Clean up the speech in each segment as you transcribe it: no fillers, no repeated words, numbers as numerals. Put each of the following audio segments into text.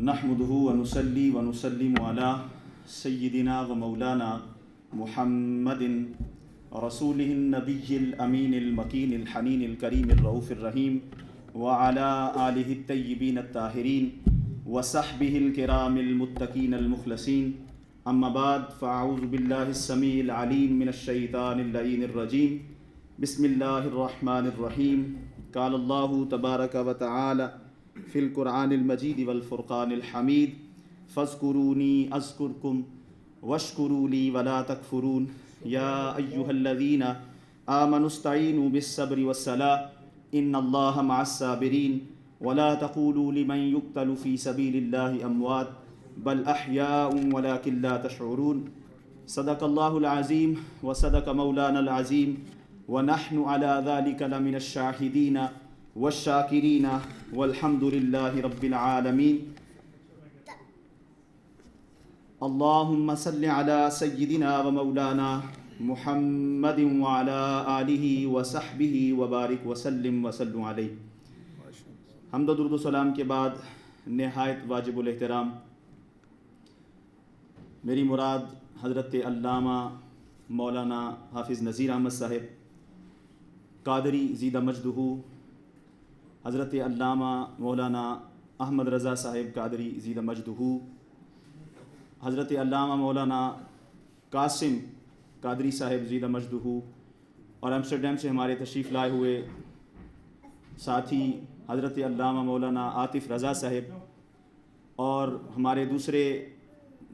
نحمده ونصلي ونسلم على سيدنا ومولانا محمد رسوله النبي الأمين المكين الحنين الكريم الرؤوف الرحيم وعلى آله الطيبين الطاهرين وصحبه الكرام المتقين المخلصين. أما بعد فأعوذ بالله السميع العليم من الشيطان اللعين الرجيم. بسم الله الرحمن الرحيم. قال الله تبارك وتعالى في القرآن المجيد والفرقان الحميد فاذكروني أذكركم واشكروا لي ولا تكفرون. يا أيها الذين آمنوا استعينوا بالصبر والصلاة إن الله مع الصابرين ولا تقولوا لمن يقتل في سبيل الله أموات بل أحياء ولكن لا تشعرون. صدق الله العظيم وصدق مولانا العظيم ونحن على ذلك لمن الشاهدين والشاکرین والحمد للہ رب العالمین. اللہم صل علی سیدنا و مولانا محمد وعلی آلہ وصحبہ وبارک وسلم وسلم علیہ. حمد و درود و سلام کے بعد نہایت واجب الاحترام میری مراد حضرت علامہ مولانا حافظ نذیر احمد صاحب قادری زیدہ مجدہ، حضرت علامہ مولانا احمد رضا صاحب قادری زیدہ مجدہ، حضرت علامہ مولانا قاسم قادری صاحب زیدہ مجدہ، اور ایمسٹرڈیم سے ہمارے تشریف لائے ہوئے ساتھی حضرت علامہ مولانا عاطف رضا صاحب، اور ہمارے دوسرے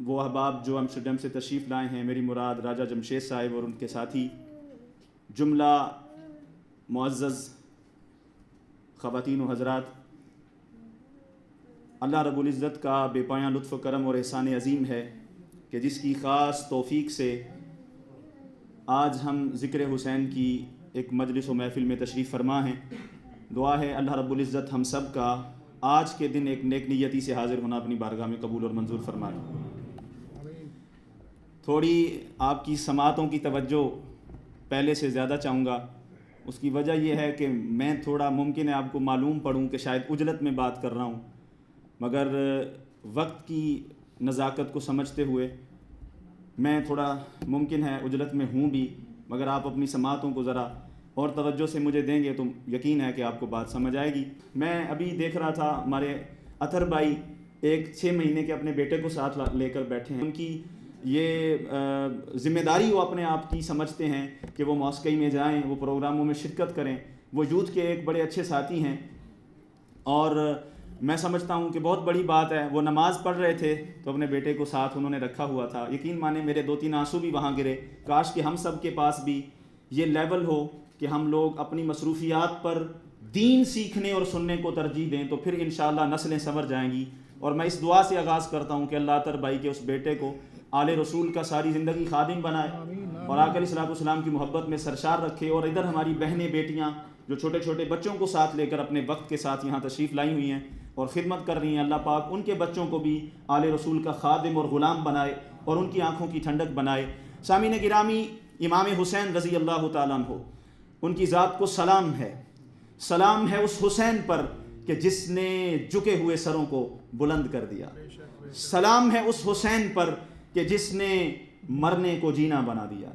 وہ احباب جو ایمسٹرڈیم سے تشریف لائے ہیں، میری مراد راجہ جمشید صاحب اور ان کے ساتھی، جملہ معزز خواتین و حضرات. اللہ رب العزت کا بے پایاں لطف و کرم اور احسان عظیم ہے کہ جس کی خاص توفیق سے آج ہم ذکر حسین کی ایک مجلس و محفل میں تشریف فرما ہیں. دعا ہے اللہ رب العزت ہم سب کا آج کے دن ایک نیک نیتی سے حاضر ہونا اپنی بارگاہ میں قبول اور منظور فرمائے. تھوڑی آپ کی سماعتوں کی توجہ پہلے سے زیادہ چاہوں گا. اس کی وجہ یہ ہے کہ میں تھوڑا ممکن ہے آپ کو معلوم پڑوں کہ شاید عجلت میں بات کر رہا ہوں، مگر وقت کی نزاکت کو سمجھتے ہوئے میں تھوڑا ممکن ہے عجلت میں ہوں بھی، مگر آپ اپنی سماعتوں کو ذرا اور توجہ سے مجھے دیں گے تو یقین ہے کہ آپ کو بات سمجھ آئے گی. میں ابھی دیکھ رہا تھا ہمارے اطہر بھائی ایک 6 مہینے کے اپنے بیٹے کو ساتھ لے کر بیٹھے ہیں. ان کی یہ ذمہ داری وہ اپنے آپ کی سمجھتے ہیں کہ وہ موسیقی میں جائیں، وہ پروگراموں میں شرکت کریں. وہ یوتھ کے ایک بڑے اچھے ساتھی ہیں اور میں سمجھتا ہوں کہ بہت بڑی بات ہے. وہ نماز پڑھ رہے تھے تو اپنے بیٹے کو ساتھ انہوں نے رکھا ہوا تھا. یقین مانیں میرے 2-3 آنسو بھی وہاں گرے. کاش کہ ہم سب کے پاس بھی یہ لیول ہو کہ ہم لوگ اپنی مصروفیات پر دین سیکھنے اور سننے کو ترجیح دیں، تو پھر انشاءاللہ نسلیں سنور جائیں گی. اور میں اس دعا سے آغاز کرتا ہوں کہ اللہ اطہر بھائی کے اس بیٹے کو آل رسول کا ساری زندگی خادم بنائے اور آقا علیہ الصلوۃ والسلام کی محبت میں سرشار رکھے. اور ادھر ہماری بہنیں بیٹیاں جو چھوٹے چھوٹے بچوں کو ساتھ لے کر اپنے وقت کے ساتھ یہاں تشریف لائی ہوئی ہیں اور خدمت کر رہی ہیں، اللہ پاک ان کے بچوں کو بھی آل رسول کا خادم اور غلام بنائے اور ان کی آنکھوں کی ٹھنڈک بنائے. سامعین گرامی، امام حسین رضی اللہ تعالیٰ عنہ، ان کی ذات کو سلام ہے. سلام ہے اس حسین پر کہ جس نے جھکے ہوئے سروں کو بلند کر دیا. سلام ہے اس حسین پر کہ جس نے مرنے کو جینا بنا دیا.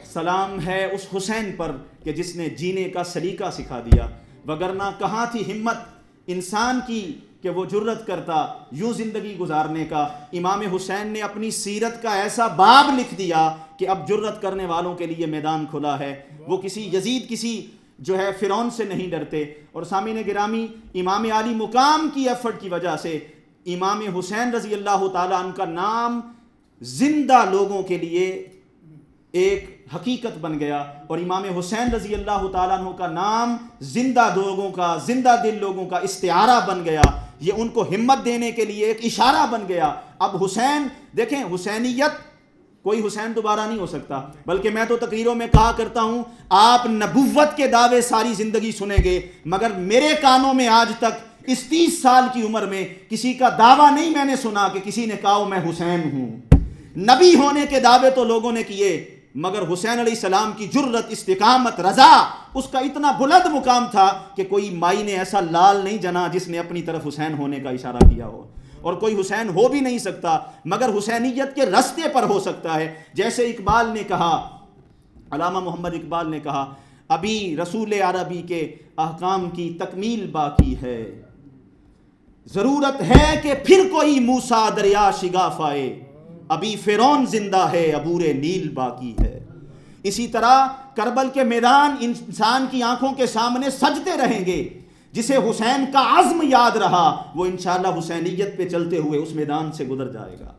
سلام ہے اس حسین پر کہ جس نے جینے کا سلیقہ سکھا دیا. وگرنہ کہاں تھی ہمت انسان کی کہ وہ جرت کرتا یوں زندگی گزارنے کا. امام حسین نے اپنی سیرت کا ایسا باب لکھ دیا کہ اب جرت کرنے والوں کے لیے میدان کھلا ہے. وہ کسی یزید، کسی جو ہے فرعون سے نہیں ڈرتے. اور سامعین گرامی، امام عالی مقام کی ایفرٹ کی وجہ سے امام حسین رضی اللہ تعالیٰ عنہ کا نام زندہ لوگوں کے لیے ایک حقیقت بن گیا، اور امام حسین رضی اللہ تعالیٰ عنہ کا نام زندہ لوگوں کا، زندہ دل لوگوں کا استعارہ بن گیا. یہ ان کو ہمت دینے کے لیے ایک اشارہ بن گیا. اب حسین دیکھیں، حسینیت کوئی حسین دوبارہ نہیں ہو سکتا. بلکہ میں تو تقریروں میں کہا کرتا ہوں آپ نبوت کے دعوے ساری زندگی سنیں گے، مگر میرے کانوں میں آج تک اس 30 سال کی عمر میں کسی کا دعویٰ نہیں میں نے سنا کہ کسی نے کہا میں حسین ہوں. نبی ہونے کے دعوے تو لوگوں نے کیے، مگر حسین علیہ السلام کی جرت، استقامت، رضا اس کا اتنا بلند مقام تھا کہ کوئی مائی نے ایسا لال نہیں جنا جس نے اپنی طرف حسین ہونے کا اشارہ کیا ہو. اور کوئی حسین ہو بھی نہیں سکتا مگر حسینیت کے رستے پر ہو سکتا ہے. جیسے اقبال نے کہا، علامہ محمد اقبال نے کہا، ابھی رسول عربی کے احکام کی تکمیل باقی ہے، ضرورت ہے کہ پھر کوئی موسیٰ دریا شگاف آئے، ابھی فرعون زندہ ہے عبور نیل باقی ہے. اسی طرح کربل کے میدان انسان کی آنکھوں کے سامنے سجتے رہیں گے. جسے حسین کا عزم یاد رہا وہ انشاءاللہ حسینیت پہ چلتے ہوئے اس میدان سے گزر جائے گا.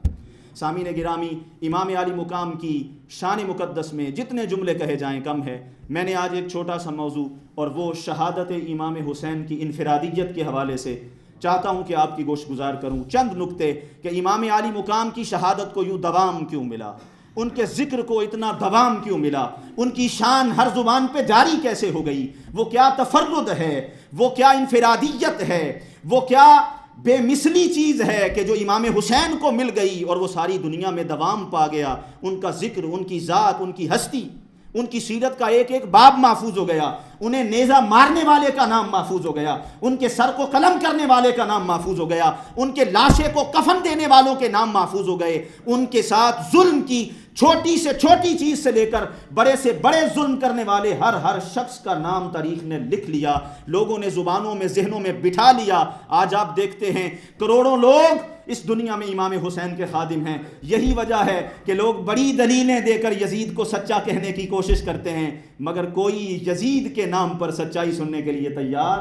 سامعین گرامی، امام عالی مقام کی شان مقدس میں جتنے جملے کہے جائیں کم ہے. میں نے آج ایک چھوٹا سا موضوع اور وہ شہادت امام حسین کی انفرادیت کے حوالے سے چاہتا ہوں کہ آپ کی گوش گزار کروں. چند نکتے کہ امام عالی مقام کی شہادت کو یوں دوام کیوں ملا، ان کے ذکر کو اتنا دوام کیوں ملا، ان کی شان ہر زبان پہ جاری کیسے ہو گئی، وہ کیا تفرد ہے، وہ کیا انفرادیت ہے، وہ کیا بے مثلی چیز ہے کہ جو امام حسین کو مل گئی اور وہ ساری دنیا میں دوام پا گیا. ان کا ذکر، ان کی ذات، ان کی ہستی، ان کی سیرت کا ایک ایک باب محفوظ ہو گیا. انہیں نیزہ مارنے والے کا نام محفوظ ہو گیا، ان کے سر کو قلم کرنے والے کا نام محفوظ ہو گیا، ان کے لاشے کو کفن دینے والوں کے نام محفوظ ہو گئے. ان کے ساتھ ظلم کی چھوٹی سے چھوٹی چیز سے لے کر بڑے سے بڑے ظلم کرنے والے ہر شخص کا نام تاریخ نے لکھ لیا، لوگوں نے زبانوں میں، ذہنوں میں بٹھا لیا. آج آپ دیکھتے ہیں کروڑوں لوگ اس دنیا میں امام حسین کے خادم ہیں. یہی وجہ ہے کہ لوگ بڑی دلیلیں دے کر یزید کو سچا کہنے کی کوشش کرتے ہیں مگر کوئی یزید کے نام پر سچائی سننے کے لیے تیار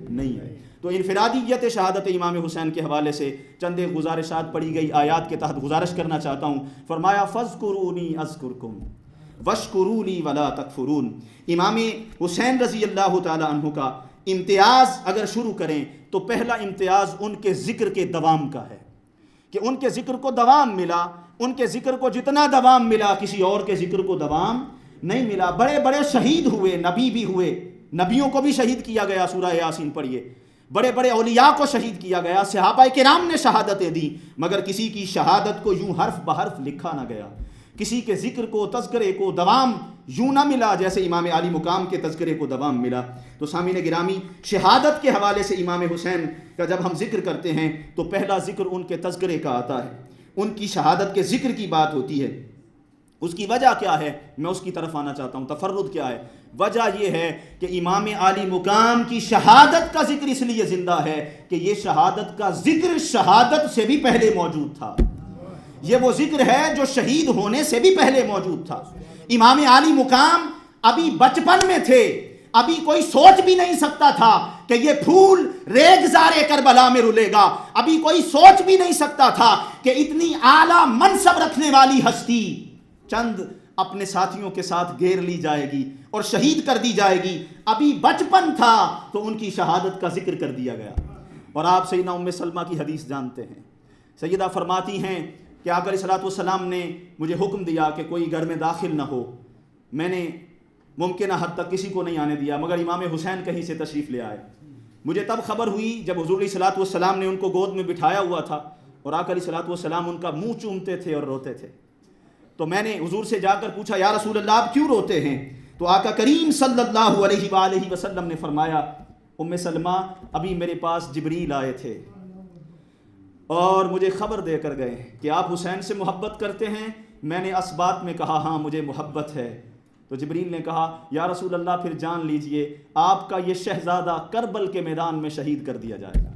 نہیں ہے. تو انفرادیت شہادت امام حسین کے حوالے سے چند ایک گزارشات پڑھی گئی آیات کے تحت گزارش کرنا چاہتا ہوں. فرمایا فَاذْكُرُونِي أَذْكُرْكُمْ وَاشْكُرُوا لِي وَلَا تَكْفُرُونَ. امام حسین رضی اللہ تعالی عنہ کا امتیاز اگر شروع کریں تو پہلا امتیاز ان کے ذکر کے دوام کا ہے کہ ان کے ذکر کو دوام ملا. ان کے ذکر کو جتنا دوام ملا کسی اور کے ذکر کو دوام نہیں ملا. بڑے بڑے شہید ہوئے، نبی بھی ہوئے، نبیوں کو بھی شہید کیا گیا، سورہ یاسین پڑھیے. بڑے بڑے اولیاء کو شہید کیا گیا، صحابہ کرام نے شہادتیں دی مگر کسی کی شہادت کو یوں حرف بحرف لکھا نہ گیا. کسی کے ذکر کو، تذکرے کو دوام یوں نہ ملا جیسے امام عالی مقام کے تذکرے کو دوام ملا. تو سامعین گرامی، شہادت کے حوالے سے امام حسین کا جب ہم ذکر کرتے ہیں تو پہلا ذکر ان کے تذکرے کا آتا ہے، ان کی شہادت کے ذکر کی بات ہوتی ہے. اس کی وجہ کیا ہے؟ میں اس کی طرف آنا چاہتا ہوں. تفرد کیا ہے؟ وجہ یہ ہے کہ امام عالی مقام کی شہادت کا ذکر اس لیے زندہ ہے کہ یہ شہادت کا ذکر شہادت سے بھی پہلے موجود تھا. یہ وہ ذکر ہے جو شہید ہونے سے بھی پہلے موجود تھا. امام عالی مقام ابھی بچپن میں تھے، ابھی کوئی سوچ بھی نہیں سکتا تھا کہ یہ پھول ریگزار کربلا میں رلے گا. ابھی کوئی سوچ بھی نہیں سکتا تھا کہ اتنی اعلیٰ منصب رکھنے والی ہستی چند اپنے ساتھیوں کے ساتھ گھیر لی جائے گی اور شہید کر دی جائے گی. ابھی بچپن تھا تو ان کی شہادت کا ذکر کر دیا گیا. اور آپ سیدنا ام سلمہ کی حدیث جانتے ہیں. سیدہ فرماتی ہیں کہ آقا علیہ الصلوۃ والسلام نے مجھے حکم دیا کہ کوئی گھر میں داخل نہ ہو. میں نے ممکنہ حد تک کسی کو نہیں آنے دیا مگر امام حسین کہیں سے تشریف لے آئے. مجھے تب خبر ہوئی جب حضور علیہ الصلوۃ والسلام نے ان کو گود میں بٹھایا ہوا تھا اور آقا علیہ الصلوۃ والسلام ان کا منہ چومتے تھے اور روتے تھے. تو میں نے حضور سے جا کر پوچھا یا رسول اللہ آپ کیوں روتے ہیں؟ تو آقا کریم صلی اللہ علیہ وآلہ وسلم نے فرمایا ام سلمہ ابھی میرے پاس جبریل آئے تھے اور مجھے خبر دے کر گئے کہ آپ حسین سے محبت کرتے ہیں. میں نے اسبات میں کہا ہاں مجھے محبت ہے. تو جبریل نے کہا یا رسول اللہ پھر جان لیجئے آپ کا یہ شہزادہ کربل کے میدان میں شہید کر دیا جائے گا.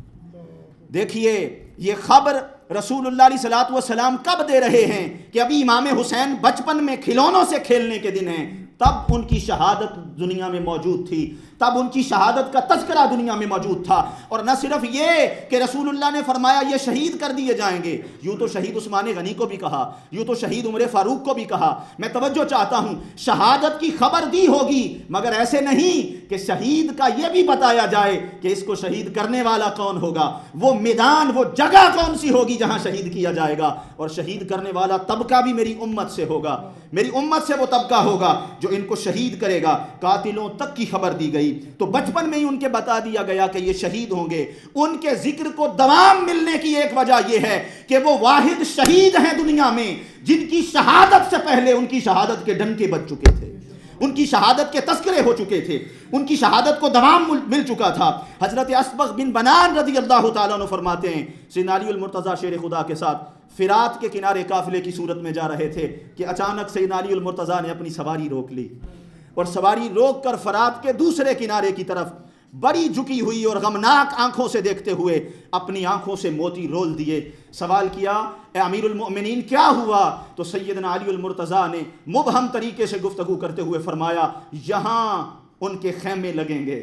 دیکھیے یہ خبر رسول اللہ علیہ الصلوۃ والسلام کب دے رہے ہیں کہ ابھی امام حسین بچپن میں کھلونوں سے کھیلنے کے دن ہیں. تب ان کی شہادت دنیا میں موجود تھی، تب ان کی شہادت کا تذکرہ دنیا میں موجود تھا. اور نہ صرف یہ کہ رسول اللہ نے فرمایا یہ شہید کر دیے جائیں گے، یوں تو شہید عثمان غنی کو بھی کہا، یوں تو شہید عمر فاروق کو بھی کہا. میں توجہ چاہتا ہوں شہادت کی خبر دی ہوگی مگر ایسے نہیں کہ شہید کا یہ بھی بتایا جائے کہ اس کو شہید کرنے والا کون ہوگا، وہ میدان، وہ جگہ کون سی ہوگی جہاں شہید کیا جائے گا. اور شہید کرنے والا طبقہ بھی میری امت سے ہوگا، میری امت سے وہ طبقہ ہوگا جو ان کو شہید کرے گا. قاتلوں تک کی خبر دی گئی تو بچپن میں ہی ان کے بتا دیا گیا کہ یہ شہید ہوں گے. ان کے ذکر کو دوام ملنے کی ایک وجہ یہ ہے کہ وہ واحد شہید ہیں دنیا میں جن کی شہادت سے پہلے ان کی شہادت کے ڈنکے بج چکے تھے. ان کی شہادت کے تذکرے ہو چکے تھے، ان کی شہادت کو دوام مل چکا تھا۔ حضرت اسبغ بن بنان رضی اللہ تعالیٰ عنہ فرماتے ہیں سیدنا علی المرتضیٰ شیر خدا کے ساتھ فرات کے کنارے قافلے کی صورت میں جا رہے تھے کہ اچانک سیدنا علی المرتضیٰ نے اپنی سواری روک لی، اور سواری روک کر فرات کے دوسرے کنارے کی طرف بڑی جھکی ہوئی اور غمناک آنکھوں سے دیکھتے ہوئے اپنی آنکھوں سے موتی رول دیے۔ سوال کیا اے امیر المؤمنین کیا ہوا؟ تو سیدنا علی المرتضیٰ نے مبہم طریقے سے گفتگو کرتے ہوئے فرمایا یہاں ان کے خیمے لگیں گے،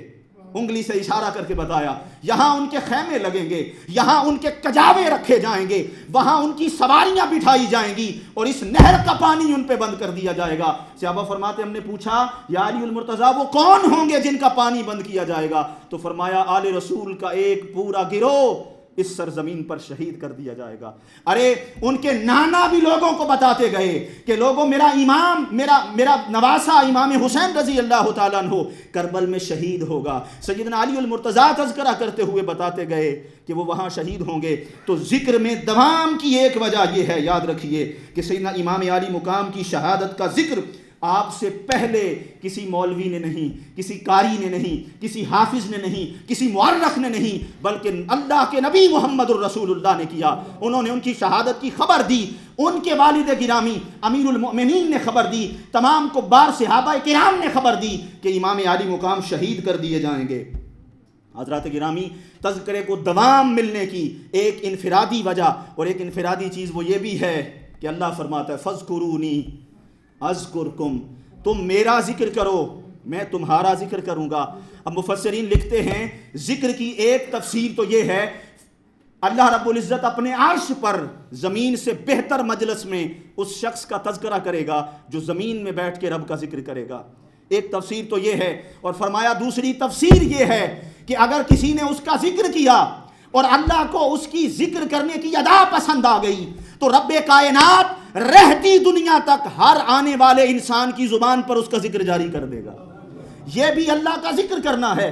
انگلی سے اشارہ کر کے بتایا یہاں ان کے خیمے لگیں گے، یہاں ان کے کجاوے رکھے جائیں گے، وہاں ان کی سواریاں بٹھائی جائیں گی، اور اس نہر کا پانی ان پہ بند کر دیا جائے گا۔ صحابہ فرماتے ہم نے پوچھا یا علی المرتضیٰ وہ کون ہوں گے جن کا پانی بند کیا جائے گا؟ تو فرمایا آل رسول کا ایک پورا گروہ اس سرزمین پر شہید کر دیا جائے گا۔ ارے ان کے نانا بھی لوگوں کو بتاتے گئے کہ لوگوں میرا امام میرا نواسا امام حسین رضی اللہ تعالیٰ عنہ کربل میں شہید ہوگا۔ سیدنا علی المرتضیٰ تذکرہ کرتے ہوئے بتاتے گئے کہ وہ وہاں شہید ہوں گے۔ تو ذکر میں دوام کی ایک وجہ یہ ہے، یاد رکھیے کہ سیدنا امام علی مقام کی شہادت کا ذکر آپ سے پہلے کسی مولوی نے نہیں، کسی قاری نے نہیں، کسی حافظ نے نہیں، کسی مورخ نے نہیں، بلکہ اللہ کے نبی محمد الرسول اللہ نے کیا۔ انہوں نے ان کی شہادت کی خبر دی، ان کے والد گرامی امیر المؤمنین نے خبر دی، تمام کبار صحابہ کرام نے خبر دی کہ امام علی مقام شہید کر دیے جائیں گے۔ حضرات گرامی، تذکرے کو دوام ملنے کی ایک انفرادی وجہ اور ایک انفرادی چیز وہ یہ بھی ہے کہ اللہ فرماتا ہے فَاذْكُرُونِي اذکرکم، تم میرا ذکر کرو میں تمہارا ذکر کروں گا۔ اب مفسرین لکھتے ہیں ذکر کی ایک تفسیر تو یہ ہے اللہ رب العزت اپنے عرش پر زمین سے بہتر مجلس میں اس شخص کا تذکرہ کرے گا جو زمین میں بیٹھ کے رب کا ذکر کرے گا۔ ایک تفسیر تو یہ ہے، اور فرمایا دوسری تفسیر یہ ہے کہ اگر کسی نے اس کا ذکر کیا اور اللہ کو اس کی ذکر کرنے کی ادا پسند آ گئی تو رب کائنات رہتی دنیا تک ہر آنے والے انسان کی زبان پر اس کا ذکر جاری کر دے گا۔ یہ بھی اللہ کا ذکر کرنا ہے۔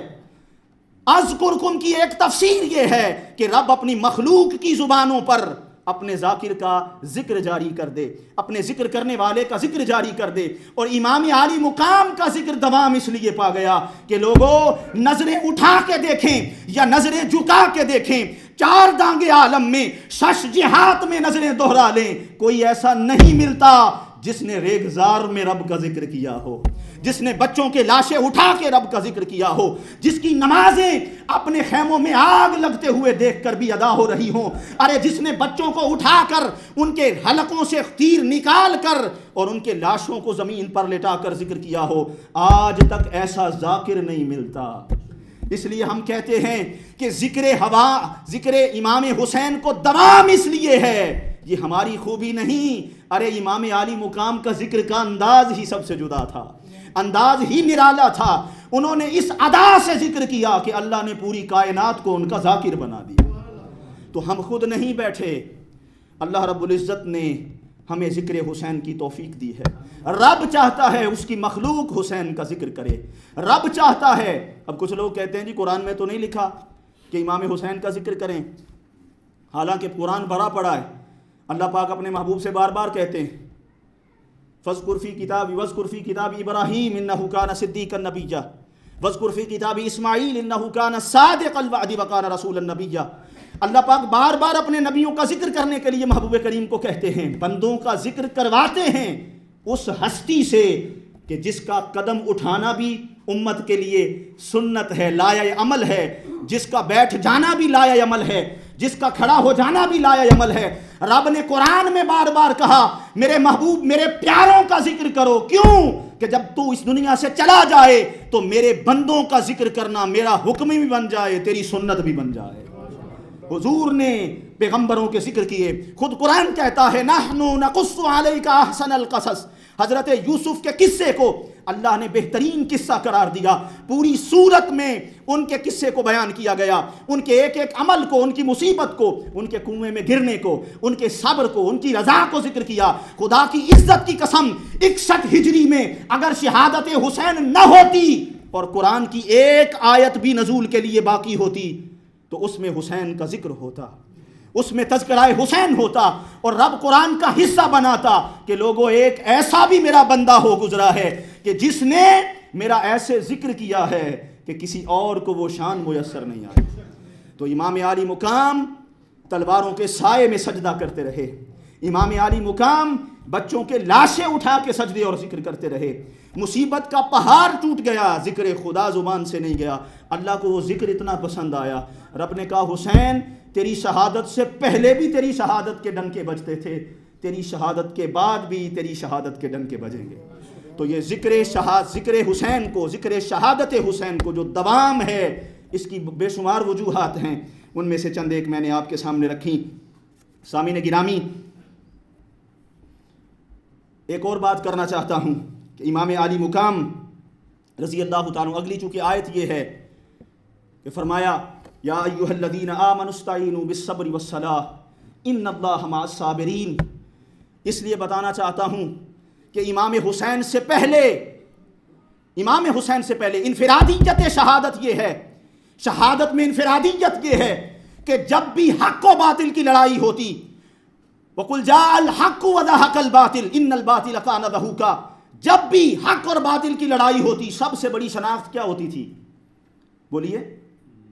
اذکرکم کی ایک تفسیر یہ ہے کہ رب اپنی مخلوق کی زبانوں پر اپنے ذاکر کا ذکر جاری کر دے، اپنے ذکر کرنے والے کا ذکر جاری کر دے۔ اور امام عالی مقام کا ذکر دوام اس لیے پا گیا کہ لوگوں نظریں اٹھا کے دیکھیں یا نظریں جھکا کے دیکھیں، چار دانگے عالم میں شش جہات میں نظریں دہرا لیں، کوئی ایسا نہیں ملتا جس نے ریگزار میں رب کا ذکر کیا ہو، جس نے بچوں کے لاشیں اٹھا کے رب کا ذکر کیا ہو، جس کی نمازیں اپنے خیموں میں آگ لگتے ہوئے دیکھ کر بھی ادا ہو رہی ہوں، ارے جس نے بچوں کو اٹھا کر ان کے حلقوں سے تیر نکال کر اور ان کے لاشوں کو زمین پر لٹا کر ذکر کیا ہو، آج تک ایسا ذاکر نہیں ملتا۔ اس لیے ہم کہتے ہیں کہ ذکر امام حسین کو دوام اس لیے ہے، یہ ہماری خوبی نہیں، ارے امام عالی مقام کا ذکر کا انداز ہی سب سے جدا تھا، انداز ہی نرالا تھا۔ انہوں نے اس ادا سے ذکر کیا کہ اللہ نے پوری کائنات کو ان کا ذاکر بنا دیا۔ تو ہم خود نہیں بیٹھے، اللہ رب العزت نے ہمیں ذکر حسین کی توفیق دی ہے۔ رب چاہتا ہے اس کی مخلوق حسین کا ذکر کرے، رب چاہتا ہے۔ اب کچھ لوگ کہتے ہیں جی قرآن میں تو نہیں لکھا کہ امام حسین کا ذکر کریں، حالانکہ قرآن بھرا پڑا ہے۔ اللہ پاک اپنے محبوب سے بار بار کہتے ہیں فَاذْكُرْ فِي كِتَابِ إِبْرَاهِيمَ إِنَّهُ كَانَ صِدِّيقًا نَبِيًّا وَاذْكُرْ فِي كِتَابِ إِسْمَاعِيلَ إِنَّهُ كَانَ صَادِقَ الْوَعْدِ وَكَانَ رَسُولًا نَبِيًّا۔ اللہ پاک بار بار اپنے نبیوں کا ذکر کرنے کے لیے محبوب کریم کو کہتے ہیں، بندوں کا ذکر کرواتے ہیں اس ہستی سے کہ جس کا قدم اٹھانا بھی امت کے لیے سنت ہے، لایہ عمل ہے، جس کا بیٹھ جانا بھی لایہ عمل ہے، جس کا کھڑا ہو جانا بھی لایہ عمل ہے۔ رب نے قرآن میں بار بار کہا میرے محبوب میرے پیاروں کا ذکر کرو، کیوں کہ جب تو اس دنیا سے چلا جائے تو میرے بندوں کا ذکر کرنا میرا حکم بھی بن جائے، تیری سنت بھی بن جائے۔ حضور نے پیغمبروں کے ذکر کیے، خود قرآن کہتا ہے نحن نقص علیک احسن القصص، حضرت یوسف کے قصے کو اللہ نے بہترین قصہ قرار دیا، پوری سورت میں ان کے قصے کو بیان کیا گیا، ان کے ایک ایک عمل کو، ان کی مصیبت کو، ان کے کنویں میں گرنے کو، ان کے صبر کو، ان کی رضا کو ذکر کیا۔ خدا کی عزت کی قسم 61 ہجری میں اگر شہادت حسین نہ ہوتی اور قرآن کی ایک آیت بھی نزول کے لیے باقی ہوتی تو اس میں حسین کا ذکر ہوتا، اس میں تذکرہ حسین ہوتا اور رب قرآن کا حصہ بناتا کہ لوگوں ایک ایسا بھی میرا بندہ ہو گزرا ہے کہ جس نے میرا ایسے ذکر کیا ہے کہ کسی اور کو وہ شان میسر نہیں آئی. تو امام عالی مقام تلواروں کے سائے میں سجدہ کرتے رہے. امام عالی مقام بچوں کے لاشیں اٹھا کے سجدے اور ذکر کرتے رہے. مصیبت کا پہاڑ ٹوٹ گیا, ذکر خدا زبان سے نہیں گیا. اللہ کو وہ ذکر اتنا پسند آیا, رب نے کہا حسین تیری شہادت سے پہلے بھی تیری شہادت کے ڈنکے بجتے تھے, تیری شہادت کے بعد بھی تیری شہادت کے ڈنکے بجیں گے. تو یہ ذکر حسین کو, ذکر شہادت حسین کو جو دوام ہے, اس کی بے شمار وجوہات ہیں. ان میں سے چند ایک میں نے آپ کے سامنے رکھی. سامعین گرامی, ایک اور بات کرنا چاہتا ہوں کہ امام عالی مقام رضی اللہ تعالیٰ, اگلی چونکہ آیت یہ ہے کہ فرمایا یا ایھا الذین آمنوا استعینوا بالصبر والصلاۃ ان اللہ مع الصابرین. اس لیے بتانا چاہتا ہوں کہ امام حسین سے پہلے انفرادیت شہادت یہ ہے, شہادت میں انفرادیت یہ ہے کہ جب بھی حق و باطل کی لڑائی ہوتی, وَقُلْ جَاءَ الْحَقُّ وَزَهَقَ الْبَاطِلُ إِنَّ الْبَاطِلَ كَانَ زَهُوقًا. جب بھی حق اور باطل کی لڑائی ہوتی, سب سے بڑی شناخت کیا ہوتی تھی؟ بولیے.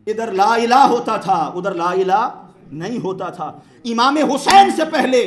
ادھر لا الہ ہوتا تھا, ادھر لا الہ نہیں ہوتا تھا. امام حسین سے پہلے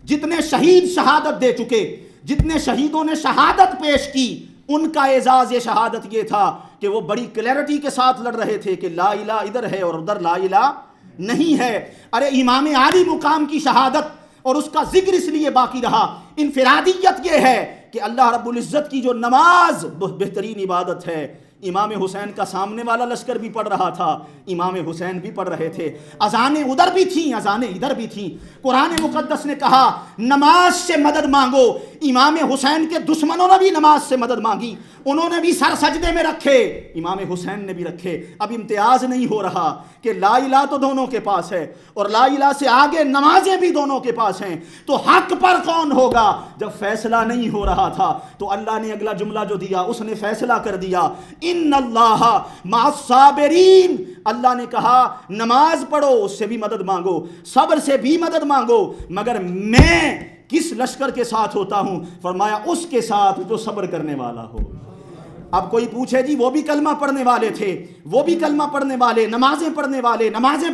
جتنے شہید شہادت دے چکے, جتنے شہیدوں نے شہادت پیش کی, ان کا اعزاز شہادت یہ تھا کہ وہ بڑی کلیئرٹی کے ساتھ لڑ رہے تھے کہ لا الہ ادھر ہے اور ادھر لا الہ نہیں ہے. ارے امام عالی مقام کی شہادت اور اس کا ذکر اس لیے باقی رہا, انفرادیت یہ ہے کہ اللہ رب العزت کی جو نماز بہترین عبادت ہے, امام حسین کا سامنے والا لشکر بھی پڑھ رہا تھا, امام حسین بھی پڑھ رہے تھے. اذانیں ادھر بھی تھیں, اذانیں ادھر بھی تھیں. قرآن مقدس نے کہا نماز سے مدد مانگو. امام حسین کے دشمنوں نے بھی نماز سے مدد مانگی, انہوں نے بھی سر سجدے میں رکھے, امام حسین نے بھی رکھے. اب امتیاز نہیں ہو رہا کہ لا الہ تو دونوں کے پاس ہے اور لا الہ سے آگے نمازیں بھی دونوں کے پاس ہیں, تو حق پر کون ہوگا؟ جب فیصلہ نہیں ہو رہا تھا تو اللہ نے اگلا جملہ جو دیا اس نے فیصلہ کر دیا, ان اللہ مع الصابرین. اللہ نے کہا نماز پڑھو, اس سے بھی مدد مانگو, صبر سے بھی مدد مانگو, مگر میں کس لشکر کے ساتھ ہوتا ہوں؟ فرمایا اس کے ساتھ جو صبر کرنے والا ہو. اب کوئی پوچھے جی وہ بھی کلمہ پڑھنے والے تھے, وہ بھی کلمہ پڑھنے والے, نمازیں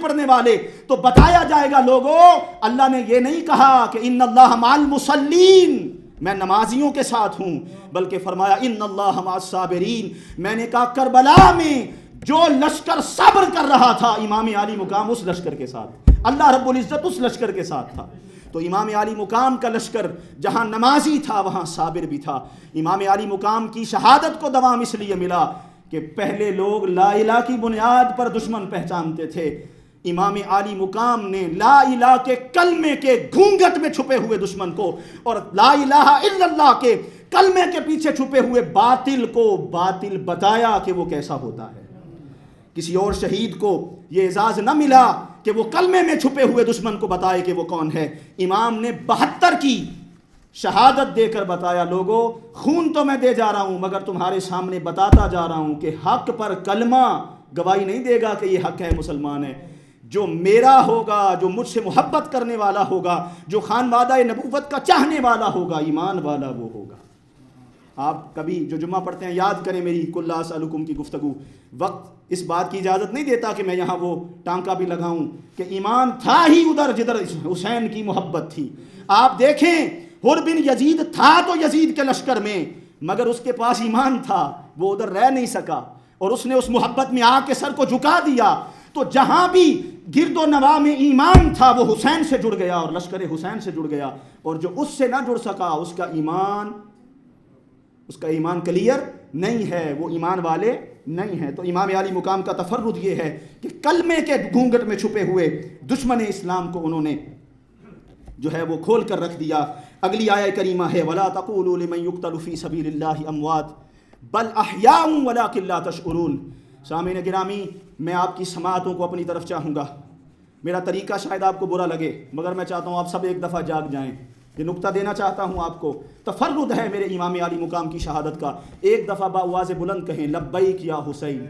پڑھنے والے, تو بتایا جائے گا لوگوں اللہ نے یہ نہیں کہا کہ ان اللہ مع المصلین, میں نمازیوں کے ساتھ ہوں, بلکہ فرمایا ان اللہ مع الصابرین. میں نے کہا کربلا میں جو لشکر صبر کر رہا تھا, امام عالی مقام اس لشکر کے ساتھ, اللہ رب العزت اس لشکر کے ساتھ تھا. تو امام عالی مقام کا لشکر جہاں نمازی تھا وہاں صابر بھی تھا. امام عالی مقام کی شہادت کو دوام اس لیے ملا کہ پہلے لوگ لا الہ کی بنیاد پر دشمن پہچانتے تھے, امام عالی مقام نے لا الہ کے کلمے کے گھونگھٹ میں چھپے ہوئے دشمن کو اور لا الہ الا اللہ کے کلمے کے پیچھے چھپے ہوئے باطل کو باطل بتایا کہ وہ کیسا ہوتا ہے. کسی اور شہید کو یہ اعزاز نہ ملا کہ وہ کلمے میں چھپے ہوئے دشمن کو بتائے کہ وہ کون ہے. امام نے 72 کی شہادت دے کر بتایا لوگوں خون تو میں دے جا رہا ہوں مگر تمہارے سامنے بتاتا جا رہا ہوں کہ حق پر کلمہ گواہی نہیں دے گا کہ یہ حق ہے, مسلمان ہے. جو میرا ہوگا, جو مجھ سے محبت کرنے والا ہوگا, جو خانوادہ نبوت کا چاہنے والا ہوگا, ایمان والا وہ ہوگا. آپ کبھی جو جمعہ پڑھتے ہیں یاد کریں میری کل اسالکم کی گفتگو, وقت اس بات کی اجازت نہیں دیتا کہ میں یہاں وہ ٹانکا بھی لگاؤں کہ ایمان تھا ہی ادھر جدھر حسین کی محبت تھی. آپ دیکھیں حر بن یزید تھا تو یزید کے لشکر میں, مگر اس کے پاس ایمان تھا, وہ ادھر رہ نہیں سکا اور اس نے اس محبت میں آ کے سر کو جھکا دیا. تو جہاں بھی گرد و نواح میں ایمان تھا وہ حسین سے جڑ گیا اور لشکر حسین سے جڑ گیا, اور جو اس سے نہ جڑ سکا اس کا ایمان کلیئر نہیں ہے, وہ ایمان والے نہیں ہیں. تو امام عالی مقام کا تفرد یہ ہے کہ کلمے کے گھونگھٹ میں چھپے ہوئے دشمن اسلام کو انہوں نے جو ہے وہ کھول کر رکھ دیا. اگلی آیہ کریمہ ہے وَلَا تَقُولُوا لِمَن يُقْتَلُ فِي سَبِيلِ اللَّهِ أَمْوَاتٌ بَلْ أَحْيَاءٌ وَلَكِن لَا تَشْعُرُونَ. سامعین گرامی, میں آپ کی سماعتوں کو اپنی طرف چاہوں گا. میرا طریقہ شاید آپ کو برا لگے مگر میں چاہتا ہوں آپ سب ایک دفعہ جاگ جائیں. یہ نقطہ دینا چاہتا ہوں آپ کو, تفرد ہے میرے امام عالی مقام کی شہادت کا. ایک دفعہ بآواز بلند کہیں لبیک یا حسین.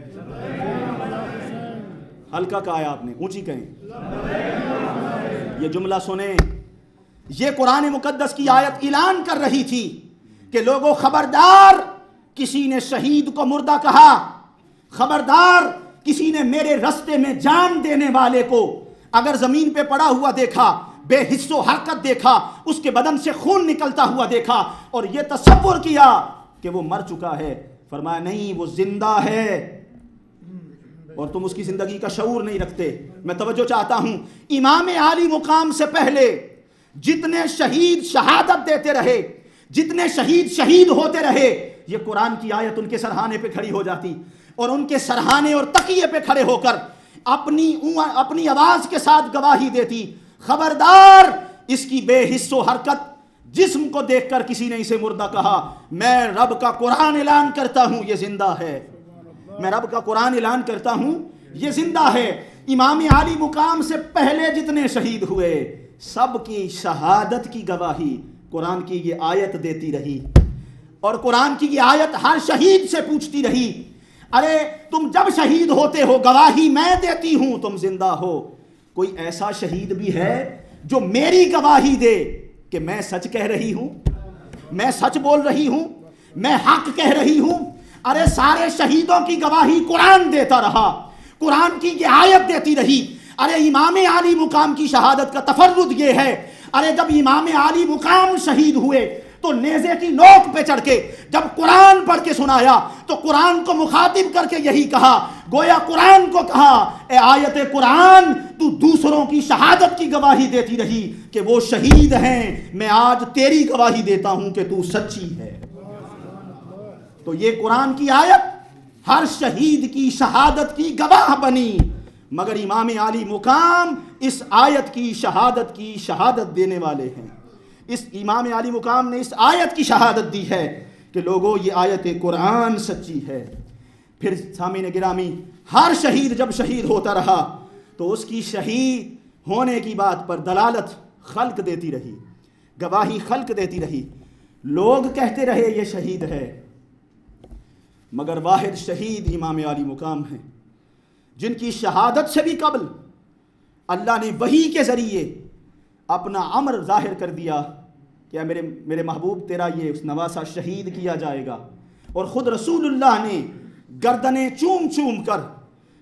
ہلکا کہا آپ نے, اونچی کہیں یہ جملہ سنیں، یہ قرآن مقدس کی آیت اعلان کر رہی تھی کہ لوگوں خبردار، کسی نے شہید کو مردہ کہا، خبردار کسی نے میرے رستے میں جان دینے والے کو اگر زمین پہ پڑا ہوا دیکھا، بے حس و حرکت دیکھا، اس کے بدن سے خون نکلتا ہوا دیکھا اور یہ تصور کیا کہ وہ مر چکا ہے، فرمایا نہیں، وہ زندہ ہے اور تم اس کی زندگی کا شعور نہیں رکھتے۔ میں توجہ چاہتا ہوں، امام عالی مقام سے پہلے جتنے شہید شہادت دیتے رہے، جتنے شہید ہوتے رہے، یہ قرآن کی آیت ان کے سرہانے پہ کھڑی ہو جاتی اور ان کے سرہانے اور تقیے پہ کھڑے ہو کر اپنی آواز کے ساتھ گواہی دیتی، خبردار اس کی بے حس و حرکت، جسم کو دیکھ کر کسی نے اسے مردہ کہا، میں رب کا قرآن اعلان کرتا ہوں یہ زندہ ہے، میں رب کا قرآن اعلان کرتا ہوں یہ زندہ ہے۔ امام عالی مقام سے پہلے جتنے شہید ہوئے سب کی شہادت کی گواہی قرآن کی یہ آیت دیتی رہی، اور قرآن کی یہ آیت ہر شہید سے پوچھتی رہی، ارے تم جب شہید ہوتے ہو گواہی میں دیتی ہوں تم زندہ ہو، کوئی ایسا شہید بھی ہے جو میری گواہی دے کہ میں سچ کہہ رہی ہوں، میں سچ بول رہی ہوں، میں حق کہہ رہی ہوں؟ ارے سارے شہیدوں کی گواہی قرآن دیتا رہا، قرآن کی یہ آیت دیتی رہی۔ ارے امام عالی مقام کی شہادت کا تفرد یہ ہے، ارے جب امام عالی مقام شہید ہوئے تو نیزے کی نوک پہ چڑھ کے جب قرآن پڑھ کے سنایا تو قرآن کو مخاطب کر کے یہی کہا، گویا قرآن کو کہا، اے آیت قرآن تو دوسروں کی شہادت کی گواہی دیتی رہی کہ وہ شہید ہیں، میں آج تیری گواہی دیتا ہوں کہ تو سچی ہے۔ تو یہ قرآن کی آیت ہر شہید کی شہادت کی گواہ بنی، مگر امام عالی مقام اس آیت کی شہادت دینے والے ہیں۔ اس امام عالی مقام نے اس آیت کی شہادت دی ہے کہ لوگوں یہ آیت قرآن سچی ہے۔ پھر سامعین گرامی، ہر شہید جب شہید ہوتا رہا تو اس کی شہید ہونے کی بات پر دلالت خلق دیتی رہی، گواہی خلق دیتی رہی، لوگ کہتے رہے یہ شہید ہے، مگر واحد شہید امام عالی مقام ہیں جن کی شہادت سے بھی قبل اللہ نے وحی کے ذریعے اپنا امر ظاہر کر دیا کہ میرے محبوب تیرا یہ نواسہ شہید کیا جائے گا، اور خود رسول اللہ نے گردنیں چوم چوم کر،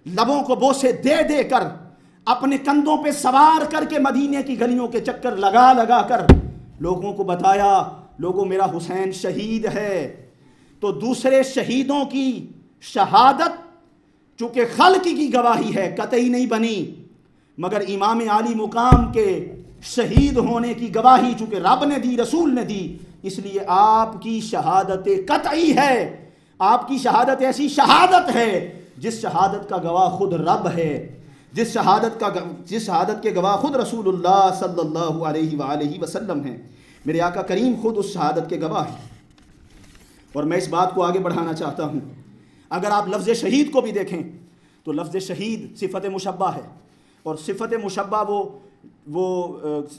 لبوں کو بوسے دے دے کر، اپنے کندھوں پہ سوار کر کے مدینے کی گلیوں کے چکر لگا لگا کر لوگوں کو بتایا، لوگوں میرا حسین شہید ہے۔ تو دوسرے شہیدوں کی شہادت چونکہ خلق کی گواہی ہے قطعی نہیں بنی، مگر امام عالی مقام کے شہید ہونے کی گواہی چونکہ رب نے دی، رسول نے دی، اس لیے آپ کی شہادت قطعی ہے۔ آپ کی شہادت ایسی شہادت ہے جس شہادت کا گواہ خود رب ہے، جس شہادت کے گواہ خود رسول اللہ صلی اللہ علیہ وآلہ وسلم ہیں۔ میرے آقا کریم خود اس شہادت کے گواہ ہیں۔ اور میں اس بات کو آگے بڑھانا چاہتا ہوں، اگر آپ لفظ شہید کو بھی دیکھیں تو لفظ شہید صفت مشبہ ہے، اور صفت مشبہ وہ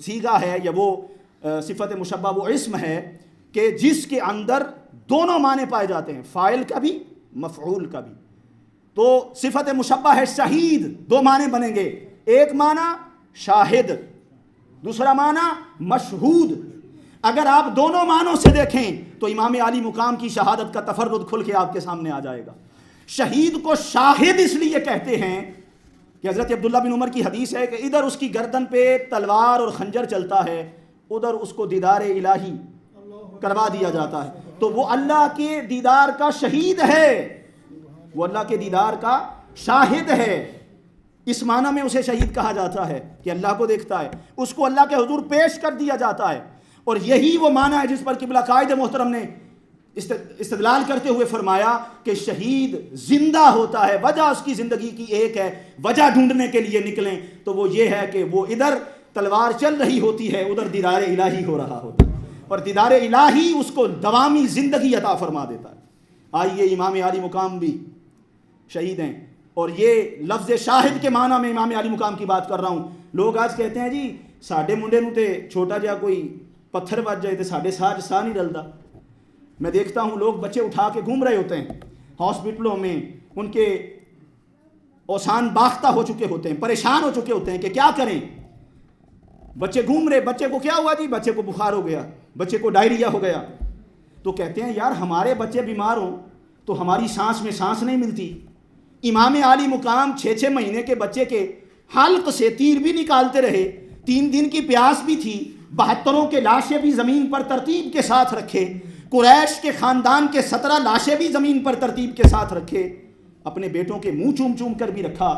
صیغہ ہے یا وہ صفت مشبہ وہ اسم ہے کہ جس کے اندر دونوں معنی پائے جاتے ہیں، فاعل کا بھی مفعول کا بھی۔ تو صفت مشبہ ہے شہید، دو معنی بنیں گے، ایک معنی شاہد، دوسرا معنی مشہود۔ اگر آپ دونوں معنوں سے دیکھیں تو امام عالی مقام کی شہادت کا تفرد کھل کے آپ کے سامنے آ جائے گا۔ شہید کو شاہد اس لیے کہتے ہیں کہ حضرت عبداللہ بن عمر کی حدیث ہے کہ ادھر اس کی گردن پہ تلوار اور خنجر چلتا ہے، ادھر اس کو دیدار الہی کروا دیا جاتا ہے، تو وہ اللہ کے دیدار کا شہید ہے، وہ اللہ کے دیدار کا شاہد ہے۔ اس معنی میں اسے شہید کہا جاتا ہے کہ اللہ کو دیکھتا ہے، اس کو اللہ کے حضور پیش کر دیا جاتا ہے، اور یہی وہ معنی ہے جس پر قبلہ قائد محترم نے استدلال کرتے ہوئے فرمایا کہ شہید زندہ ہوتا ہے، وجہ اس کی زندگی کی ایک ہے، وجہ ڈھونڈنے کے لیے نکلیں تو وہ یہ ہے کہ وہ ادھر تلوار چل رہی ہوتی ہے، ادھر دیدار الہی ہو رہا ہوتا ہے، اور دیدار الہی اس کو دوامی زندگی عطا فرما دیتا ہے۔ آئیے امام عالی مقام بھی شہید ہیں، اور یہ لفظ شاہد کے معنی میں امام عالی مقام کی بات کر رہا ہوں۔ لوگ آج کہتے ہیں جی ساڈے منڈے نوں تے چھوٹا جہا کوئی پتھر وج جائے تے ساڈے ساہ نہیں رلدا۔ میں دیکھتا ہوں لوگ بچے اٹھا کے گھوم رہے ہوتے ہیں ہاسپٹلوں میں، ان کے اوسان باختہ ہو چکے ہوتے ہیں، پریشان ہو چکے ہوتے ہیں کہ کیا کریں۔ بچے گھوم رہے, بچے کو کیا ہوا جی, بچے کو بخار ہو گیا, بچے کو ڈائریا ہو گیا. تو کہتے ہیں یار ہمارے بچے بیمار ہوں تو ہماری سانس میں سانس نہیں ملتی. امام عالی مقام 6 مہینے کے بچے کے حلق سے تیر بھی نکالتے رہے, 3 دن کی پیاس بھی تھی, 72 کے لاشیں بھی زمین پر ترتیب کے ساتھ رکھے, قریش کے خاندان کے 17 لاشیں بھی زمین پر ترتیب کے ساتھ رکھے, اپنے بیٹوں کے منہ چوم چوم کر بھی رکھا.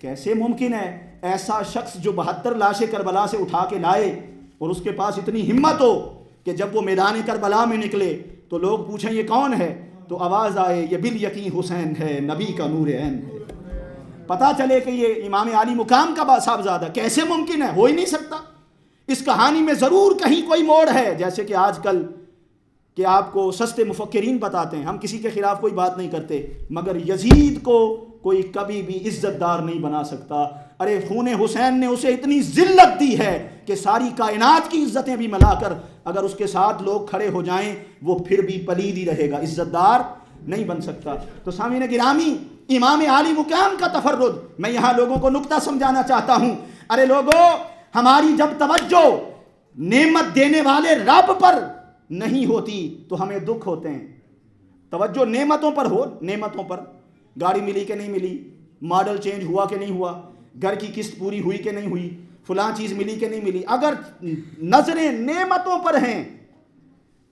کیسے ممکن ہے ایسا شخص جو 72 لاشیں کربلا سے اٹھا کے لائے اور اس کے پاس اتنی ہمت ہو کہ جب وہ میدان کربلا میں نکلے تو لوگ پوچھیں یہ کون ہے, تو آواز آئے یہ بالیقین حسین ہے, نبی کا نور عین ہے. پتہ چلے کہ یہ امام عالی مقام کا صاحبزادہ. کیسے ممکن ہے؟ ہو ہی نہیں سکتا. اس کہانی میں ضرور کہیں کوئی موڑ ہے, جیسے کہ آج کل کہ آپ کو سستے مفکرین بتاتے ہیں. ہم کسی کے خلاف کوئی بات نہیں کرتے, مگر یزید کو کوئی کبھی بھی عزت دار نہیں بنا سکتا. ارے خون حسین نے اسے اتنی ذلت دی ہے کہ ساری کائنات کی عزتیں بھی ملا کر اگر اس کے ساتھ لوگ کھڑے ہو جائیں وہ پھر بھی پلید ہی رہے گا, عزت دار نہیں بن سکتا. تو سامعین گرامی, امام عالی مقام کا تفرد, میں یہاں لوگوں کو نکتہ سمجھانا چاہتا ہوں. ارے لوگوں, ہماری جب توجہ نعمت دینے والے رب پر نہیں ہوتی تو ہمیں دکھ ہوتے ہیں. توجہ نعمتوں پر ہو, نعمتوں پر, گاڑی ملی کہ نہیں ملی, ماڈل چینج ہوا کہ نہیں ہوا, گھر کی قسط پوری ہوئی کہ نہیں ہوئی, فلاں چیز ملی کہ نہیں ملی, اگر نظریں نعمتوں پر ہیں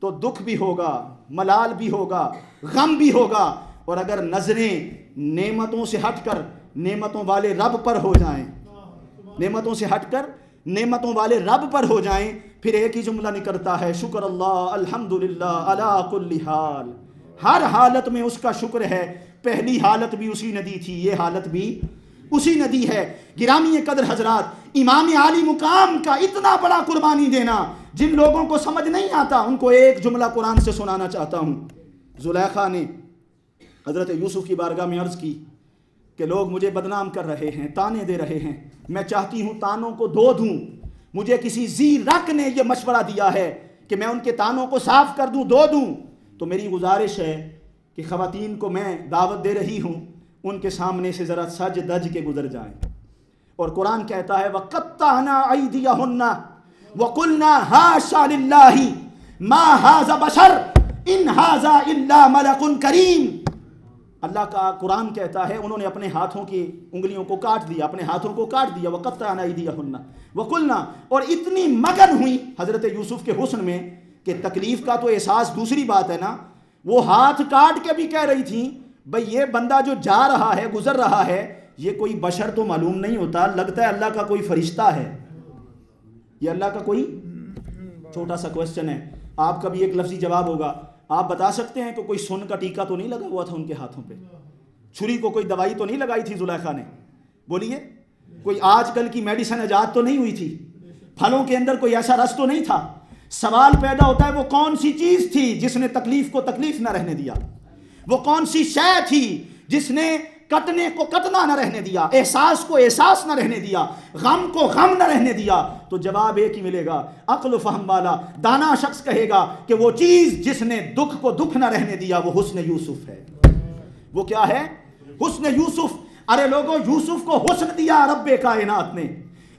تو دکھ بھی ہوگا, ملال بھی ہوگا, غم بھی ہوگا. اور اگر نظریں نعمتوں سے ہٹ کر نعمتوں والے رب پر ہو جائیں, نعمتوں سے ہٹ کر نعمتوں والے رب پر ہو جائیں, پھر ایک ہی جملہ نکلتا ہے, شکر اللہ الحمدللہ علی کل حال. ہر حالت میں اس کا شکر ہے. پہلی حالت بھی اسی نے دی تھی, یہ حالت بھی اسی نے دی ہے. گرامی قدر حضرات, امام عالی مقام کا اتنا بڑا قربانی دینا, جن لوگوں کو سمجھ نہیں آتا ان کو ایک جملہ قرآن سے سنانا چاہتا ہوں. زلیخا نے حضرت یوسف کی بارگاہ میں عرض کی کہ لوگ مجھے بدنام کر رہے ہیں, تانے دے رہے ہیں, میں چاہتی ہوں تانوں کو دھو دوں. مجھے کسی ذی رق نے یہ مشورہ دیا ہے کہ میں ان کے تانوں کو صاف کر دوں, دھو دوں. تو میری گزارش ہے کہ خواتین کو میں دعوت دے رہی ہوں, ان کے سامنے سے ذرا سج دج کے گزر جائیں. اور قرآن کہتا ہے وَقَطَّعْنَا أَيْدِيَهُنَّ وَقُلْنَا حَاشَا لِلَّهِ مَا هَذَا بَشَرٌ إِنْ هَذَا إِلَّا مَلَكٌ كَرِيمٌ. اللہ کا قرآن کہتا ہے انہوں نے اپنے ہاتھوں کی انگلیوں کو کاٹ دیا, اپنے ہاتھوں کو کاٹ دیا. وَقَطَّعْنَا أَيْدِيَهُنَّ وَقُلْنَا, اور اتنی مگن ہوئی حضرت یوسف کے حسن میں کہ تکلیف کا تو احساس دوسری بات ہے نا, وہ ہاتھ کاٹ کے بھی کہہ رہی تھیں بھئی یہ بندہ جو جا رہا ہے, گزر رہا ہے, یہ کوئی بشر تو معلوم نہیں ہوتا, لگتا ہے اللہ کا کوئی فرشتہ ہے. یہ اللہ کا کوئی چھوٹا سا کوسچن ہے, آپ کا بھی ایک لفظی جواب ہوگا. آپ بتا سکتے ہیں کہ کوئی سن کا ٹیکہ تو نہیں لگا ہوا تھا ان کے ہاتھوں پہ, چھری کو کوئی دوائی تو نہیں لگائی تھی زلیخا نے؟ بولیے, کوئی آج کل کی میڈیسن ایجاد تو نہیں ہوئی تھی, پھلوں کے اندر کوئی ایسا رس تو نہیں تھا. سوال پیدا ہوتا ہے وہ کون سی چیز تھی جس نے تکلیف کو تکلیف نہ رہنے دیا, وہ کون سی شے تھی جس نے کٹنے کو کٹنا نہ رہنے دیا, احساس کو احساس نہ رہنے دیا, غم کو غم نہ رہنے دیا. تو جواب ایک ہی ملے گا, عقل و فہم والا دانا شخص کہے گا کہ وہ چیز جس نے دکھ کو دکھ نہ رہنے دیا وہ حسن یوسف ہے. وہ کیا ہے؟ حسن یوسف. ارے لوگوں, یوسف کو حسن دیا رب کائنات نے,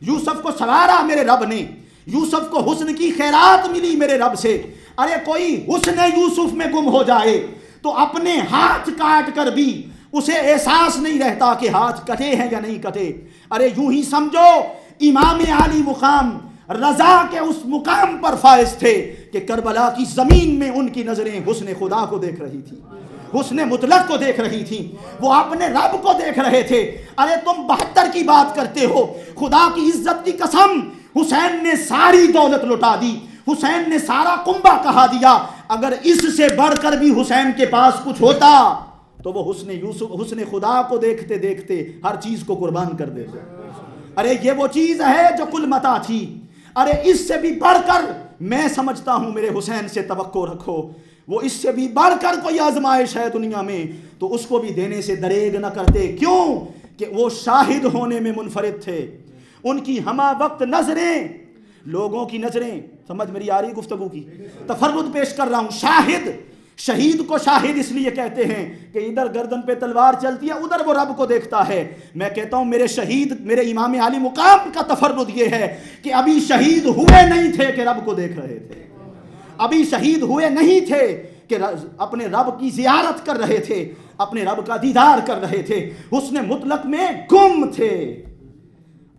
یوسف کو سوارا میرے رب نے, یوسف کو حسن کی خیرات ملی میرے رب سے. ارے کوئی حسن یوسف میں گم ہو جائے تو اپنے ہاتھ کاٹ کر بھی اسے احساس نہیں رہتا کہ ہاتھ کٹے ہیں یا نہیں کٹے. ارے یوں ہی سمجھو امام عالی مقام رضا کے اس مقام پر فائز تھے کہ کربلا کی زمین میں ان کی نظریں حسن خدا کو دیکھ رہی تھی, حسن مطلق کو دیکھ رہی تھی, وہ اپنے رب کو دیکھ رہے تھے. ارے تم 72 کی بات کرتے ہو, خدا کی عزت کی قسم, حسین نے ساری دولت لٹا دی, حسین نے سارا کنبہ کہا دیا. اگر اس سے بڑھ کر بھی حسین کے پاس کچھ ہوتا تو وہ حسن یوسف, حسن خدا کو دیکھتے دیکھتے ہر چیز کو قربان کر دیتے. ارے یہ وہ چیز ہے جو کل متا تھی. ارے اس سے بھی بڑھ کر میں سمجھتا ہوں میرے حسین سے توقع رکھو, وہ اس سے بھی بڑھ کر کوئی آزمائش ہے دنیا میں تو اس کو بھی دینے سے دریغ نہ کرتے. کیوں کہ وہ شاہد ہونے میں منفرد تھے. ان کی ہمہ وقت نظریں, لوگوں کی نظریں, سمجھ میری آ رہی گفتگو کی, تفرد پیش کر رہا ہوں, شاہد شہید کو شاہد اس لیے کہتے ہیں کہ ادھر گردن پہ تلوار چلتی ہے، ادھر وہ رب کو دیکھتا ہے۔ میں کہتا ہوں میرے شہید، میرے امام عالی مقام کا تفرد یہ ہے کہ ابھی شہید ہوئے نہیں تھے کہ رب کو دیکھ رہے تھے، ابھی شہید ہوئے نہیں تھے کہ اپنے رب کی زیارت کر رہے تھے، اپنے رب کا دیدار کر رہے تھے، حسن مطلق میں گم تھے۔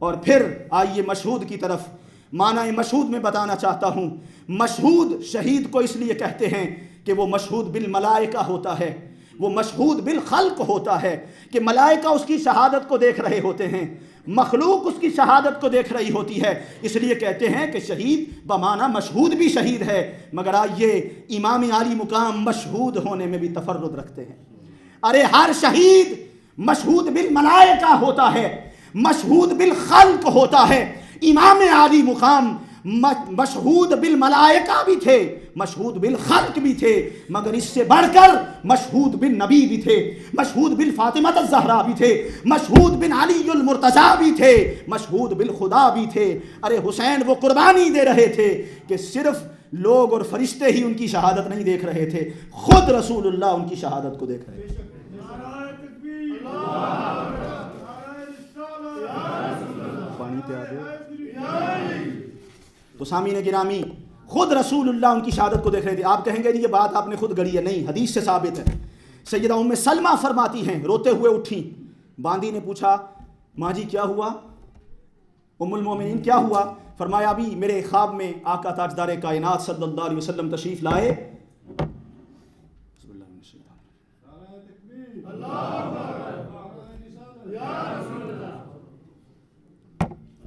اور پھر آئیے مشہود کی طرف، معنی مشہود میں بتانا چاہتا ہوں۔ مشہود شہید کو اس لیے کہتے ہیں کہ وہ مشہود بالملائکہ ہوتا ہے، وہ مشہود بالخلق ہوتا ہے، کہ ملائکہ اس کی شہادت کو دیکھ رہے ہوتے ہیں، مخلوق اس کی شہادت کو دیکھ رہی ہوتی ہے، اس لیے کہتے ہیں کہ شہید بمعنی مشہود بھی شہید ہے۔ مگر آئیے امام عالی مقام مشہود ہونے میں بھی تفرد رکھتے ہیں۔ ارے ہر شہید مشہود بالملائکہ ہوتا ہے، مشہود بالخلق ہوتا ہے، امام عالی مقام مشہود بالملائکہ بھی تھے، مشہود بالخلق بھی تھے، مگر اس سے بڑھ کر مشہود بالنبی بھی تھے، مشہود بالفاطمہ الزہرا بھی تھے، مشہود بن علی المرتضیٰ بھی تھے، مشہود بالخدا بھی تھے۔ ارے حسین وہ قربانی دے رہے تھے کہ صرف لوگ اور فرشتے ہی ان کی شہادت نہیں دیکھ رہے تھے، خود رسول اللہ ان کی شہادت کو دیکھ رہے تھے۔ پانی پہ آ گئے تو سامعین گرامی، خود رسول اللہ ان کی شہادت کو دیکھ رہے تھے۔ آپ کہیں گے یہ بات آپ نے خود گڑھی ہے، نہیں، حدیث سے ثابت ہے۔ سیدہ ام سلمہ فرماتی ہیں، روتے ہوئے اٹھیں، باندی نے پوچھا ماں جی کیا ہوا، ام المومنین کیا ہوا؟ فرمایا ابھی میرے خواب میں آقا تاجدار کائنات صلی اللہ علیہ وسلم تشریف لائے۔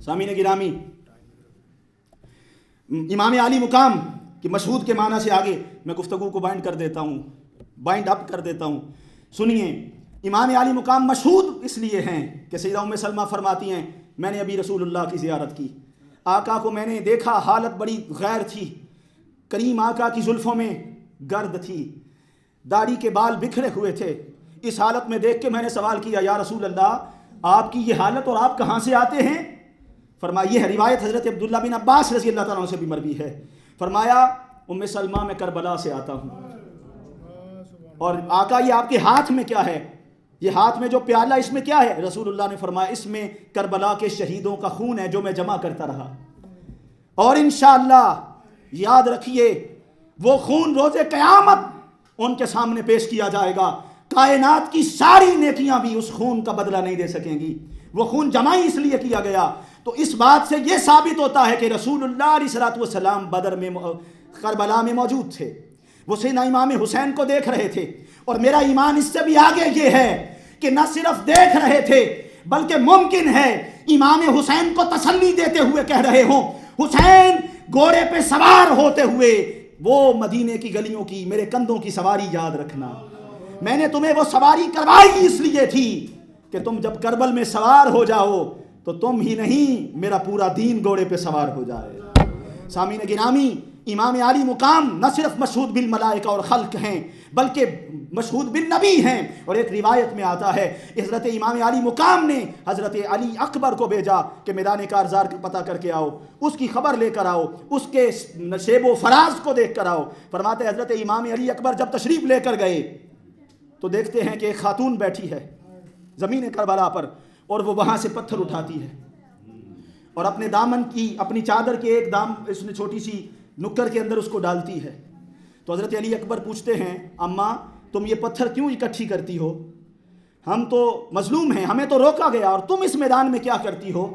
سامعین گرامی، امام عالی مقام کہ مشہود کے معنی سے آگے میں گفتگو کو بائنڈ اپ کر دیتا ہوں۔ سنیے، امام عالی مقام مشہود اس لیے ہیں کہ سیدہ ام سلمہ فرماتی ہیں میں نے ابھی رسول اللہ کی زیارت کی، آقا کو میں نے دیکھا، حالت بڑی غیر تھی، کریم آقا کی زلفوں میں گرد تھی، داڑھی کے بال بکھرے ہوئے تھے۔ اس حالت میں دیکھ کے میں نے سوال کیا یا رسول اللہ آپ کی یہ حالت اور آپ کہاں سے آتے ہیں؟ فرمایا یہ ہے روایت حضرت عبداللہ بن عباس رضی اللہ تعالیٰ عنہ سے بھی مروی ہے۔ فرمایا ام سلمہ میں کربلا سے آتا ہوں۔ اور آقا یہ آپ کے ہاتھ میں کیا ہے؟ یہ ہاتھ میں جو پیالہ اس میں کیا ہے؟ رسول اللہ نے فرمایا اس میں کربلا کے شہیدوں کا خون ہے جو میں جمع کرتا رہا، اور انشاءاللہ یاد رکھیے وہ خون روز قیامت ان کے سامنے پیش کیا جائے گا، کائنات کی ساری نیکیاں بھی اس خون کا بدلہ نہیں دے سکیں گی، وہ خون جمع ہی اس لیے کیا گیا۔ تو اس بات سے یہ ثابت ہوتا ہے کہ رسول اللہ علیہ الصلوۃ والسلام بدر میں کربلا میں موجود تھے، وہ سیدنا امام حسین کو دیکھ رہے تھے۔ اور میرا ایمان اس سے بھی آگے یہ ہے کہ نہ صرف دیکھ رہے تھے بلکہ ممکن ہے امام حسین کو تسلی دیتے ہوئے کہہ رہے ہوں حسین گھوڑے پہ سوار ہوتے ہوئے وہ مدینے کی گلیوں کی میرے کندھوں کی سواری یاد رکھنا، میں نے تمہیں وہ سواری کروائی اس لیے تھی کہ تم جب کربل میں سوار ہو جاؤ تو تم ہی نہیں میرا پورا دین گھوڑے پہ سوار ہو جائے۔ سامعین گرامی، امام عالی مقام نہ صرف مشہود بالملائکہ اور خلق ہیں بلکہ مشہود بالنبی ہیں۔ اور ایک روایت میں آتا ہے حضرت امام عالی مقام نے حضرت علی اکبر کو بھیجا کہ میدان کارزار کا پتہ کر کے آؤ، اس کی خبر لے کر آؤ، اس کے شیب و فراز کو دیکھ کر آؤ۔ فرماتے حضرت امام علی اکبر جب تشریف لے کر گئے تو دیکھتے ہیں کہ ایک خاتون بیٹھی ہے زمین کربلا پر، اور وہ وہاں سے پتھر اٹھاتی ہے اور اپنے دامن کی، اپنی چادر کے ایک دام اس نے چھوٹی سی نکر کے اندر اس کو ڈالتی ہے۔ تو حضرت علی اکبر پوچھتے ہیں اماں تم یہ پتھر کیوں اکٹھی کرتی ہو؟ ہم تو مظلوم ہیں، ہمیں تو روکا گیا اور تم اس میدان میں کیا کرتی ہو؟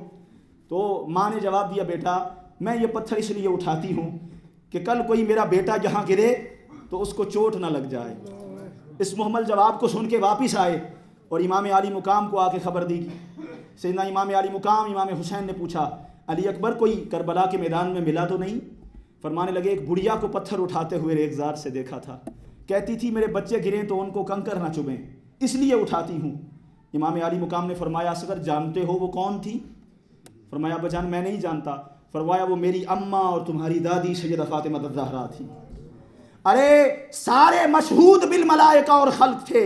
تو ماں نے جواب دیا بیٹا میں یہ پتھر اس لیے اٹھاتی ہوں کہ کل کوئی میرا بیٹا یہاں گرے تو اس کو چوٹ نہ لگ جائے۔ اس محمل جواب کو سن کے واپس آئے اور امام عالی مقام کو آ کے خبر دی۔ سیدنا امام عالی مقام امام حسین نے پوچھا علی اکبر کوئی کربلا کے میدان میں ملا تو نہیں؟ فرمانے لگے ایک بڑھیا کو پتھر اٹھاتے ہوئے ریگزار سے دیکھا تھا، کہتی تھی میرے بچے گریں تو ان کو کنکر نہ چبھیں اس لیے اٹھاتی ہوں۔ امام عالی مقام نے فرمایا اصغر جانتے ہو وہ کون تھی؟ فرمایا ابا جان میں نہیں جانتا۔ فرمایا وہ میری اماں اور تمہاری دادی سیدہ فاطمہ الزہرا تھی۔ ارے سارے مشہود بالملائکہ اور خلق تھے،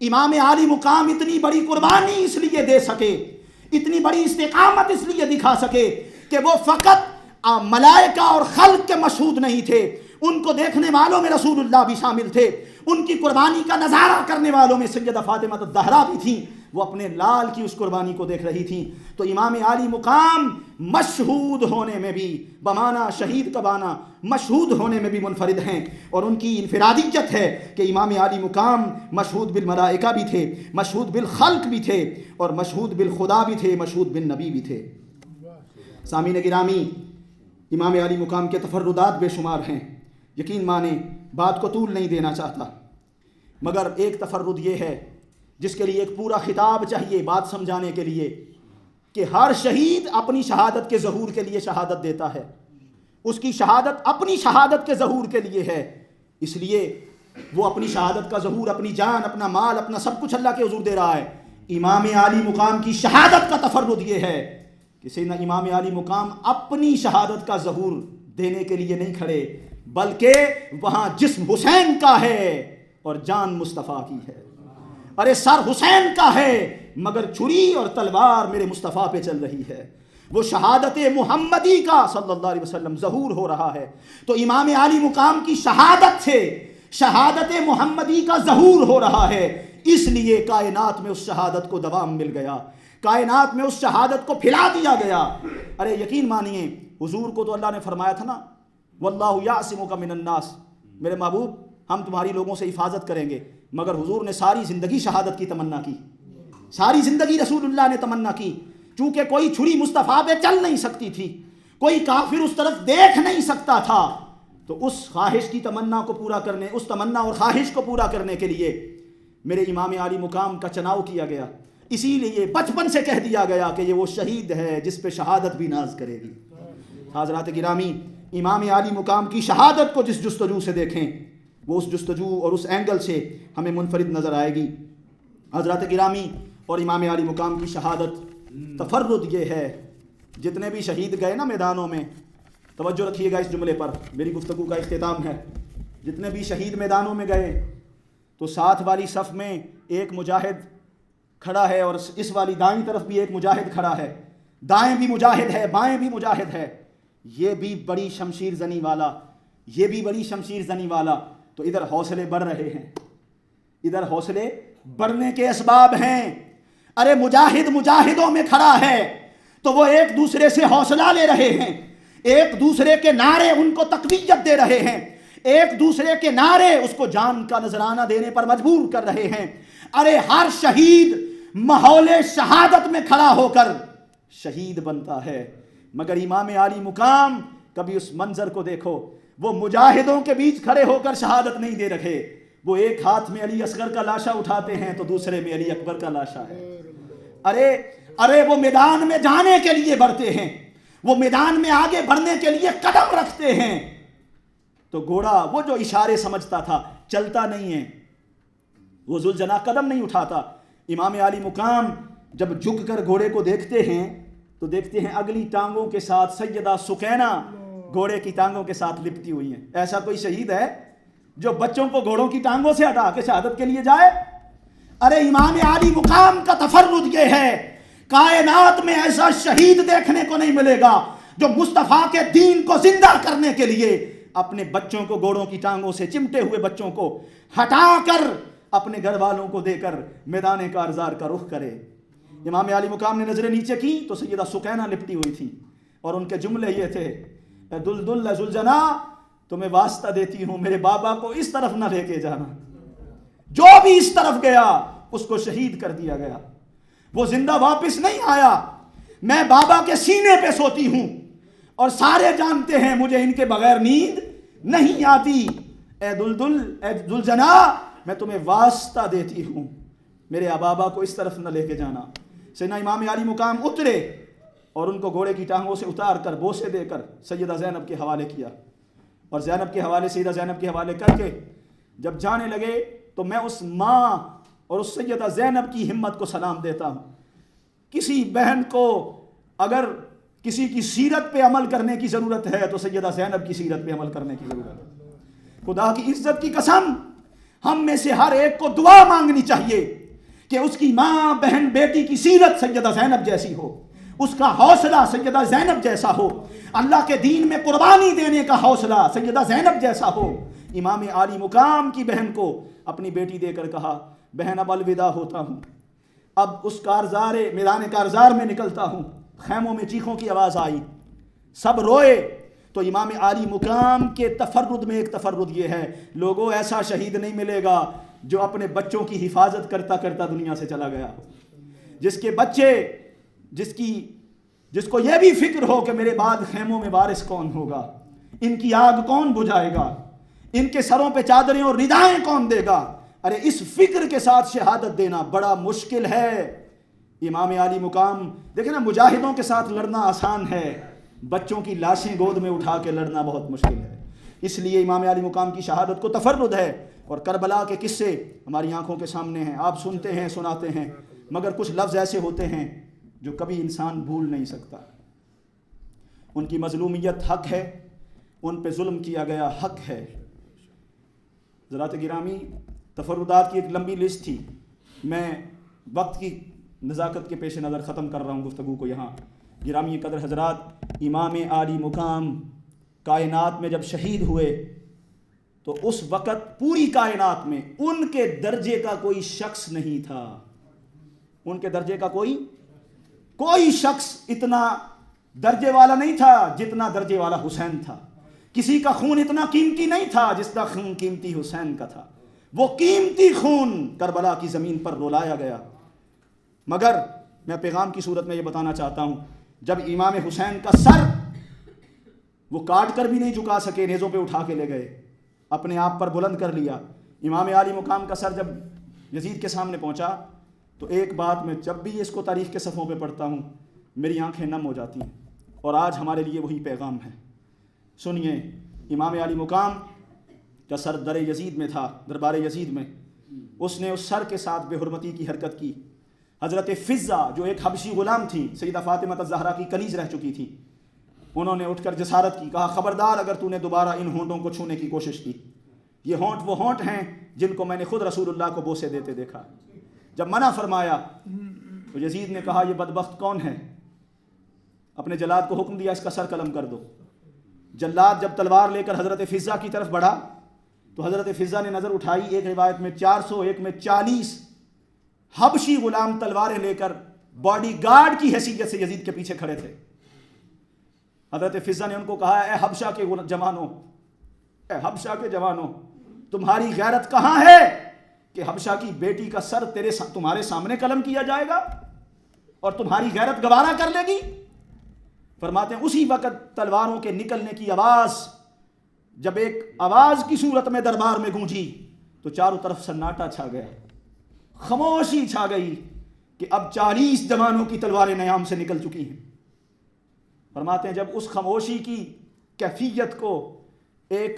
امام عالی مقام اتنی بڑی قربانی اس لیے دے سکے، اتنی بڑی استقامت اس لیے دکھا سکے کہ وہ فقط ملائکہ اور خلق کے مشہود نہیں تھے، ان کو دیکھنے والوں میں رسول اللہ بھی شامل تھے، ان کی قربانی کا نظارہ کرنے والوں میں سیدہ فاطمہ الزہرا بھی تھیں، وہ اپنے لال کی اس قربانی کو دیکھ رہی تھیں۔ تو امام عالی مقام مشہود ہونے میں بھی بمانہ شہید کا معنی مشہود ہونے میں بھی منفرد ہیں، اور ان کی انفرادیت ہے کہ امام عالی مقام مشہود بالملائکہ بھی تھے، مشہود بالخلق بھی تھے، اور مشہود بالخدا بھی تھے، مشہود بالنبی بھی تھے۔ سامعین گرامی، امام عالی مقام کے تفردات بے شمار ہیں، یقین مانیں بات کو طول نہیں دینا چاہتا، مگر ایک تفرد یہ ہے جس کے لیے ایک پورا خطاب چاہیے بات سمجھانے کے لیے، کہ ہر شہید اپنی شہادت کے ظہور کے لیے شہادت دیتا ہے، اس کی شہادت اپنی شہادت کے ظہور کے لیے ہے، اس لیے وہ اپنی شہادت کا ظہور، اپنی جان، اپنا مال، اپنا سب کچھ اللہ کے حضور دے رہا ہے۔ امام عالی مقام کی شہادت کا تفرد یہ ہے کہ سیدنا امام عالی مقام اپنی شہادت کا ظہور دینے کے لیے نہیں کھڑے، بلکہ وہاں جسم حسین کا ہے اور جان مصطفیٰ کی ہے۔ ارے سر حسین کا ہے مگر چھری اور تلوار میرے مصطفیٰ پہ چل رہی ہے، وہ شہادت محمدی کا صلی اللہ علیہ وسلم ظہور ہو رہا ہے۔ تو امام عالی مقام کی شہادت سے شہادت محمدی کا ظہور ہو رہا ہے، اس لیے کائنات میں اس شہادت کو دوام مل گیا، کائنات میں اس شہادت کو پھیلا دیا گیا۔ ارے یقین مانیے حضور کو تو اللہ نے فرمایا تھا نا، واللہ یعصمک من الناس، میرے محبوب ہم تمہاری لوگوں سے حفاظت کریں گے، مگر حضور نے ساری زندگی شہادت کی تمنا کی، ساری زندگی رسول اللہ نے تمنا کی، چونکہ کوئی چھری مصطفیٰ پہ چل نہیں سکتی تھی، کوئی کافر اس طرف دیکھ نہیں سکتا تھا، تو اس خواہش کی تمنا کو پورا کرنے، اس تمنا اور خواہش کو پورا کرنے کے لیے میرے امام عالی مقام کا چناؤ کیا گیا، اسی لیے بچپن سے کہہ دیا گیا کہ یہ وہ شہید ہے جس پہ شہادت بھی ناز کرے گی۔ حضرات گرامی، امام عالی مقام کی شہادت کو جس جستجو سے دیکھیں وہ اس جستجو اور اس اینگل سے ہمیں منفرد نظر آئے گی۔ حضرات گرامی، اور امام عالی مقام کی شہادت تفرد یہ ہے، جتنے بھی شہید گئے نا میدانوں میں، توجہ رکھیے گا اس جملے پر، میری گفتگو کا اختتام ہے، جتنے بھی شہید میدانوں میں گئے تو ساتھ والی صف میں ایک مجاہد کھڑا ہے اور اس والی دائیں طرف بھی ایک مجاہد کھڑا ہے، دائیں بھی مجاہد ہے بائیں بھی مجاہد ہے، یہ بھی بڑی شمشیر زنی والا، یہ بھی بڑی شمشیر زنی والا، تو ادھر حوصلے بڑھ رہے ہیں، ادھر حوصلے بڑھنے کے اسباب ہیں۔ ارے مجاہد مجاہدوں میں کھڑا ہے تو وہ ایک دوسرے سے حوصلہ لے رہے ہیں، ایک دوسرے کے نعرے ان کو تقویت دے رہے ہیں، ایک دوسرے کے نعرے اس کو جان کا نذرانہ دینے پر مجبور کر رہے ہیں۔ ارے ہر شہید ماحول شہادت میں کھڑا ہو کر شہید بنتا ہے، مگر امام عالی مقام کبھی اس منظر کو دیکھو، وہ مجاہدوں کے بیچ کھڑے ہو کر شہادت نہیں دے رکھے، وہ ایک ہاتھ میں علی اصغر کا لاشا اٹھاتے ہیں تو دوسرے میں علی اکبر کا لاشا ہے۔ ارے وہ میدان میں جانے کے لیے بڑھتے ہیں، وہ میدان میں آگے بڑھنے کے لیے قدم رکھتے ہیں، تو گھوڑا وہ جو اشارے سمجھتا تھا چلتا نہیں ہے، وہ ذوالجناح قدم نہیں اٹھاتا۔ امام عالی مقام جب جھک کر گھوڑے کو دیکھتے ہیں تو دیکھتے ہیں اگلی ٹانگوں کے ساتھ سیدہ سکینہ گھوڑے کی ٹانگوں کے ساتھ لپٹی ہوئی ہیں۔ ایسا کوئی شہید ہے جو بچوں کو گھوڑوں کی ٹانگوں سے ہٹا کے شہادت کے لیے جائے؟ ارے امام عالی مقام کا تفرد یہ ہے، کائنات میں ایسا شہید دیکھنے کو نہیں ملے گا جو مصطفیٰ کے دین کو زندہ کرنے کے لیے اپنے بچوں کو گھوڑوں کی ٹانگوں سے، چمٹے ہوئے بچوں کو ہٹا کر اپنے گھر والوں کو دے کر میدان کارزار کا رخ کرے۔ امام عالی مقام نے نظریں نیچے کی تو سیدہ سکینہ لپٹی ہوئی تھی، اور ان کے جملے یہ تھے، اے دلدل اے ذوالجناح، تمہیں واسطہ دیتی ہوں میرے بابا کو اس طرف نہ لے کے جانا، جو بھی اس طرف گیا اس کو شہید کر دیا گیا، وہ زندہ واپس نہیں آیا۔ میں بابا کے سینے پہ سوتی ہوں اور سارے جانتے ہیں مجھے ان کے بغیر نیند نہیں آتی، اے دلدل اے ذوالجناح، میں تمہیں واسطہ دیتی ہوں میرے بابا کو اس طرف نہ لے کے جانا۔ سیدنا امام عالی مقام اترے اور ان کو گھوڑے کی ٹانگوں سے اتار کر بوسے دے کر سیدہ زینب کے حوالے کیا، اور زینب کے حوالے، سیدہ زینب کے حوالے کر کے جب جانے لگے تو میں اس ماں اور اس سیدہ زینب کی ہمت کو سلام دیتا ہوں۔ کسی بہن کو اگر کسی کی سیرت پہ عمل کرنے کی ضرورت ہے تو سیدہ زینب کی سیرت پہ عمل کرنے کی ضرورت ہے۔ خدا کی عزت کی قسم، ہم میں سے ہر ایک کو دعا مانگنی چاہیے کہ اس کی ماں، بہن، بیٹی کی سیرت سیدہ زینب جیسی ہو، اس کا حوصلہ سیدہ زینب جیسا ہو، اللہ کے دین میں قربانی دینے کا حوصلہ سیدہ زینب جیسا ہو۔ امام عالی مقام کی بہن کو اپنی بیٹی دے کر کہا بہن اب الوداع ہوتا ہوں، اب اس کارزار میدان کارزار میں نکلتا ہوں۔ خیموں میں چیخوں کی آواز آئی، سب روئے۔ تو امام عالی مقام کے تفرد میں ایک تفرد یہ ہے، لوگوں ایسا شہید نہیں ملے گا جو اپنے بچوں کی حفاظت کرتا کرتا دنیا سے چلا گیا ہو، جس کے بچے جس کو یہ بھی فکر ہو کہ میرے بعد خیموں میں وارث کون ہوگا، ان کی آگ کون بجھائے گا، ان کے سروں پہ چادریں اور ردائیں کون دے گا۔ ارے اس فکر کے ساتھ شہادت دینا بڑا مشکل ہے۔ امام عالی مقام دیکھیں نا، مجاہدوں کے ساتھ لڑنا آسان ہے، بچوں کی لاشیں گود میں اٹھا کے لڑنا بہت مشکل ہے۔ اس لیے امام عالی مقام کی شہادت کو تفرد ہے، اور کربلا کے قصے ہماری آنکھوں کے سامنے ہیں، آپ سنتے ہیں، سناتے ہیں، مگر کچھ لفظ ایسے ہوتے ہیں جو کبھی انسان بھول نہیں سکتا۔ ان کی مظلومیت حق ہے، ان پہ ظلم کیا گیا حق ہے۔ حضرات گرامی، تفردات کی ایک لمبی لسٹ تھی، میں وقت کی نزاکت کے پیش نظر ختم کر رہا ہوں گفتگو کو یہاں۔ گرامی قدر حضرات، امام عالی مقام کائنات میں جب شہید ہوئے تو اس وقت پوری کائنات میں ان کے درجے کا کوئی شخص نہیں تھا، ان کے درجے کا کوئی شخص اتنا درجے والا نہیں تھا جتنا درجے والا حسین تھا۔ کسی کا خون اتنا قیمتی نہیں تھا جتنا خون قیمتی حسین کا تھا۔ وہ قیمتی خون کربلا کی زمین پر رولایا گیا۔ مگر میں پیغام کی صورت میں یہ بتانا چاہتا ہوں، جب امام حسین کا سر وہ کاٹ کر بھی نہیں جھکا سکے، نیزوں پہ اٹھا کے لے گئے، اپنے آپ پر بلند کر لیا۔ امام عالی مقام کا سر جب یزید کے سامنے پہنچا تو ایک بات میں جب بھی اس کو تاریخ کے صفحوں پہ پڑھتا ہوں میری آنکھیں نم ہو جاتی ہیں، اور آج ہمارے لیے وہی پیغام ہے۔ سنیے، امام عالی مقام کا سر در یزید میں تھا، دربار یزید میں۔ اس نے اس سر کے ساتھ بے حرمتی کی حرکت کی۔ حضرت فضہ جو ایک حبشی غلام تھی، سیدہ فاطمہ الزہرا کی کنیز رہ چکی تھی، انہوں نے اٹھ کر جسارت کی، کہا خبردار اگر تو نے دوبارہ ان ہونٹوں کو چھونے کی کوشش کی، یہ ہونٹ وہ ہونٹ ہیں جن کو میں نے خود رسول اللہ کو بوسے دیتے دیکھا۔ جب منع فرمایا تو یزید نے کہا یہ بدبخت کون ہے؟ اپنے جلاد کو حکم دیا اس کا سر قلم کر دو۔ جلاد جب تلوار لے کر حضرت فضہ کی طرف بڑھا تو حضرت فضہ نے نظر اٹھائی، ایک روایت میں 400، ایک میں 40 حبشی غلام تلواریں لے کر باڈی گارڈ کی حیثیت سے یزید کے پیچھے کھڑے تھے۔ حضرت فضہ نے ان کو کہا اے حبشہ کے جوانوں، اے حبشہ کے جوانوں، تمہاری غیرت کہاں ہے کہ حبشہ کی بیٹی کا سر تمہارے سامنے قلم کیا جائے گا اور تمہاری غیرت گوارا کر لے گی؟ فرماتے ہیں اسی وقت تلواروں کے نکلنے کی آواز جب ایک آواز کی صورت میں دربار میں گونجی تو چاروں طرف سناٹا چھا گیا، خاموشی چھا گئی کہ اب 40 جوانوں کی تلواریں نیام سے نکل چکی ہیں۔ فرماتے ہیں جب اس خاموشی کی کیفیت کو ایک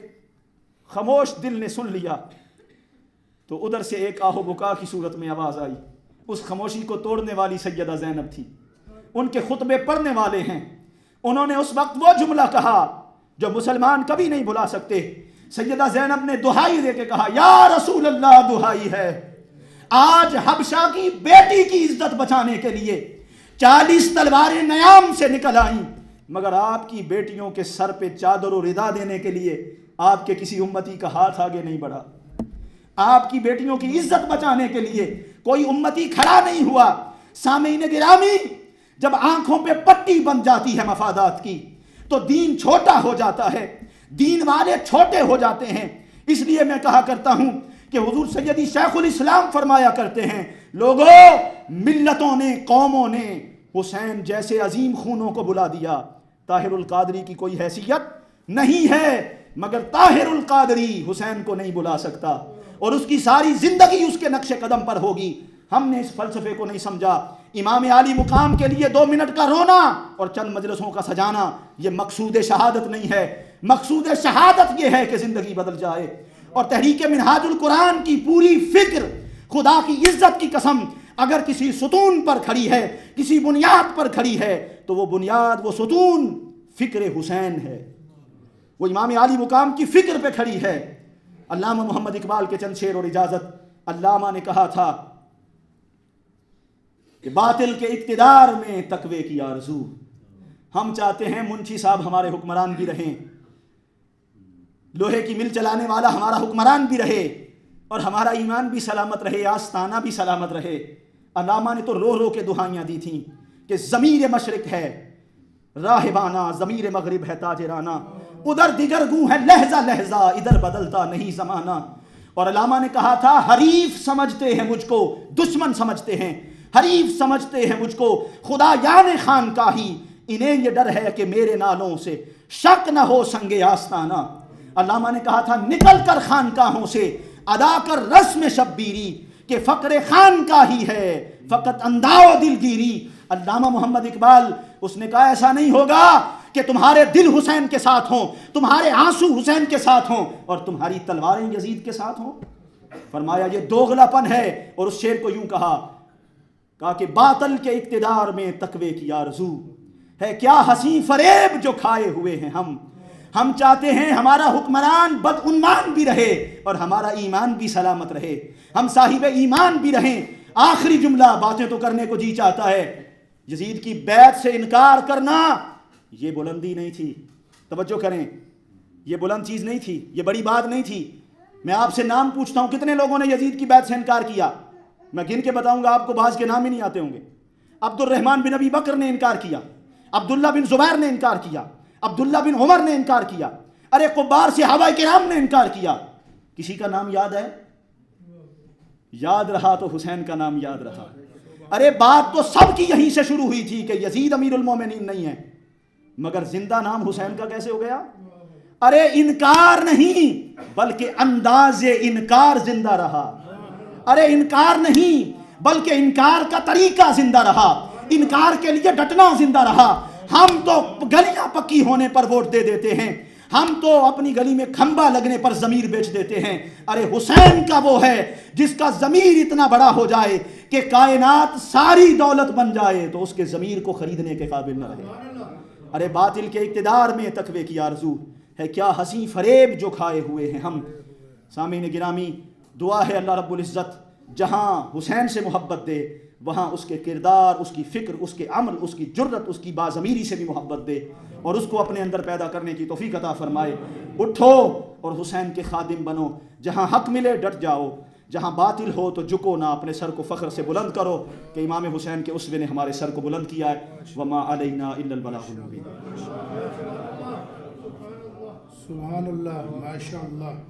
خاموش دل نے سن لیا تو ادھر سے ایک آہ و بکا کی صورت میں آواز آئی۔ اس خاموشی کو توڑنے والی سیدہ زینب تھی، ان کے خطبے پڑھنے والے ہیں۔ انہوں نے اس وقت وہ جملہ کہا جو مسلمان کبھی نہیں بھلا سکتے۔ سیدہ زینب نے دہائی دے کے کہا یا رسول اللہ، دہائی ہے، آج حبشہ کی بیٹی کی عزت بچانے کے لیے 40 تلواریں نیام سے نکل آئیں، مگر آپ کی بیٹیوں کے سر پہ چادر و ردا دینے کے لیے آپ کے کسی امتی کا ہاتھ آگے نہیں بڑھا۔ آپ کی بیٹیوں کی عزت بچانے کے لیے کوئی امتی کھڑا نہیں ہوا۔ سامعین گرامی، جب آنکھوں پہ پٹی بن جاتی ہے مفادات کی تو دین چھوٹا ہو جاتا ہے، دین والے چھوٹے ہو جاتے ہیں۔ اس لیے میں کہا کرتا ہوں کہ حضور سیدی شیخ الاسلام فرمایا کرتے ہیں، لوگوں، ملتوں نے، قوموں نے حسین جیسے عظیم خونوں کو بلا دیا، طاہر القادری کی کوئی حیثیت نہیں ہے، مگر طاہر القادری حسین کو نہیں بلا سکتا، اور اس کی ساری زندگی اس کے نقش قدم پر ہوگی۔ ہم نے اس فلسفے کو نہیں سمجھا۔ امام عالی مقام کے لیے 2 منٹ کا رونا اور چند مجلسوں کا سجانا یہ مقصود شہادت نہیں ہے۔ مقصود شہادت یہ ہے کہ زندگی بدل جائے۔ اور تحریک منہاج القرآن کی پوری فکر، خدا کی عزت کی قسم، اگر کسی ستون پر کھڑی ہے، کسی بنیاد پر کھڑی ہے تو وہ بنیاد، وہ ستون فکر حسین ہے، وہ امام عالی مقام کی فکر پہ کھڑی ہے۔ علامہ محمد اقبال کے چند شعر اور اجازت۔ علامہ نے کہا تھا کہ باطل کے اقتدار میں تقوی کی آرزو. ہم چاہتے ہیں منشی صاحب ہمارے حکمران بھی رہیں, لوہے کی مل چلانے والا ہمارا حکمران بھی رہے, اور ہمارا ایمان بھی سلامت رہے, آستانہ بھی سلامت رہے. علامہ نے تو رو رو کے دعائیاں دی تھیں کہ ضمیر مشرق ہے راہبانہ, ضمیر مغرب ہے تاجرانہ, ادھر دیگر گوں ہے لہجہ لہجہ, ادھر بدلتا نہیں زمانہ. اور علامہ نے کہا تھا حریف سمجھتے ہیں مجھ کو دشمن سمجھتے ہیں, حریف سمجھتے ہیں مجھ کو خدا یعنی خان کا ہی, انہیں یہ ڈر ہے کہ میرے نالوں سے شک نہ ہو سنگ آستانہ. علامہ نے کہا تھا نکل کر خانقاہوں سے ادا کر رسم شبیری, کہ فقر خان کا ہی ہے فقط انداؤ دلگیری. علامہ محمد اقبال اس نے کہا ایسا نہیں ہوگا کہ تمہارے دل حسین کے ساتھ ہوں, تمہارے آنسو حسین کے ساتھ ہوں, اور تمہاری تلواریں یزید کے ساتھ ہوں. فرمایا یہ دوغلا پن ہے, اور اس شعر کو یوں کہا کہ باطل کے اقتدار میں تقوی کی آرزو ہے, کیا حسین فریب جو کھائے ہوئے ہیں ہم چاہتے ہیں ہمارا حکمران بدعنوان بھی رہے اور ہمارا ایمان بھی سلامت رہے, ہم صاحب ایمان بھی رہیں. آخری جملہ, باتیں تو کرنے کو جی چاہتا ہے, یزید کی بیعت سے انکار کرنا یہ بلندی نہیں تھی. توجہ کریں, یہ بلند چیز نہیں تھی, یہ بڑی بات نہیں تھی. میں آپ سے نام پوچھتا ہوں کتنے لوگوں نے یزید کی بیعت سے انکار کیا؟ میں گن کے بتاؤں گا, آپ کو بعض کے نام ہی نہیں آتے ہوں گے. عبد الرحمن بن ابی بکر نے انکار کیا, عبداللہ بن زبیر نے انکار کیا, عبداللہ بن عمر نے انکار کیا, ارے کبار صحابہ کرام نے انکار کیا. کسی کا نام یاد ہے؟ یاد رہا تو حسین کا نام یاد رہا. ارے بات تو سب کی یہیں سے شروع ہوئی تھی کہ یزید امیر المومنین نہیں ہے, مگر زندہ نام حسین کا کیسے ہو گیا؟ ارے انکار نہیں بلکہ انداز انکار زندہ رہا. ارے انکار نہیں بلکہ انکار کا طریقہ زندہ رہا, انکار کے لیے ڈٹنا زندہ رہا. ہم تو گلیاں پکی ہونے پر ووٹ دے دیتے ہیں, ہم تو اپنی گلی میں کھمبا لگنے پر ضمیر بیچ دیتے ہیں. ارے حسین کا وہ ہے جس کا ضمیر اتنا بڑا ہو جائے کہ کائنات ساری دولت بن جائے تو اس کے ضمیر کو خریدنے کے قابل نہ رہے. ارے باطل کے اقتدار میں تقوی کی آرزو ہے, کیا حسین فریب جو کھائے ہوئے ہیں ہم. سامعین گرامی, دعا ہے اللہ رب العزت جہاں حسین سے محبت دے وہاں اس کے کردار, اس کی فکر, اس کے عمل, اس کی جرت, اس کی باضمیری سے بھی محبت دے, اور اس کو اپنے اندر پیدا کرنے کی توفیق عطا فرمائے. اٹھو اور حسین کے خادم بنو, جہاں حق ملے ڈٹ جاؤ, جہاں باطل ہو تو جھکو نہ, اپنے سر کو فخر سے بلند کرو کہ امام حسین کے اسوے نے ہمارے سر کو بلند کیا ہے. وما علینا الا البلاغ المبین. سبحان اللہ, ماشاء اللہ.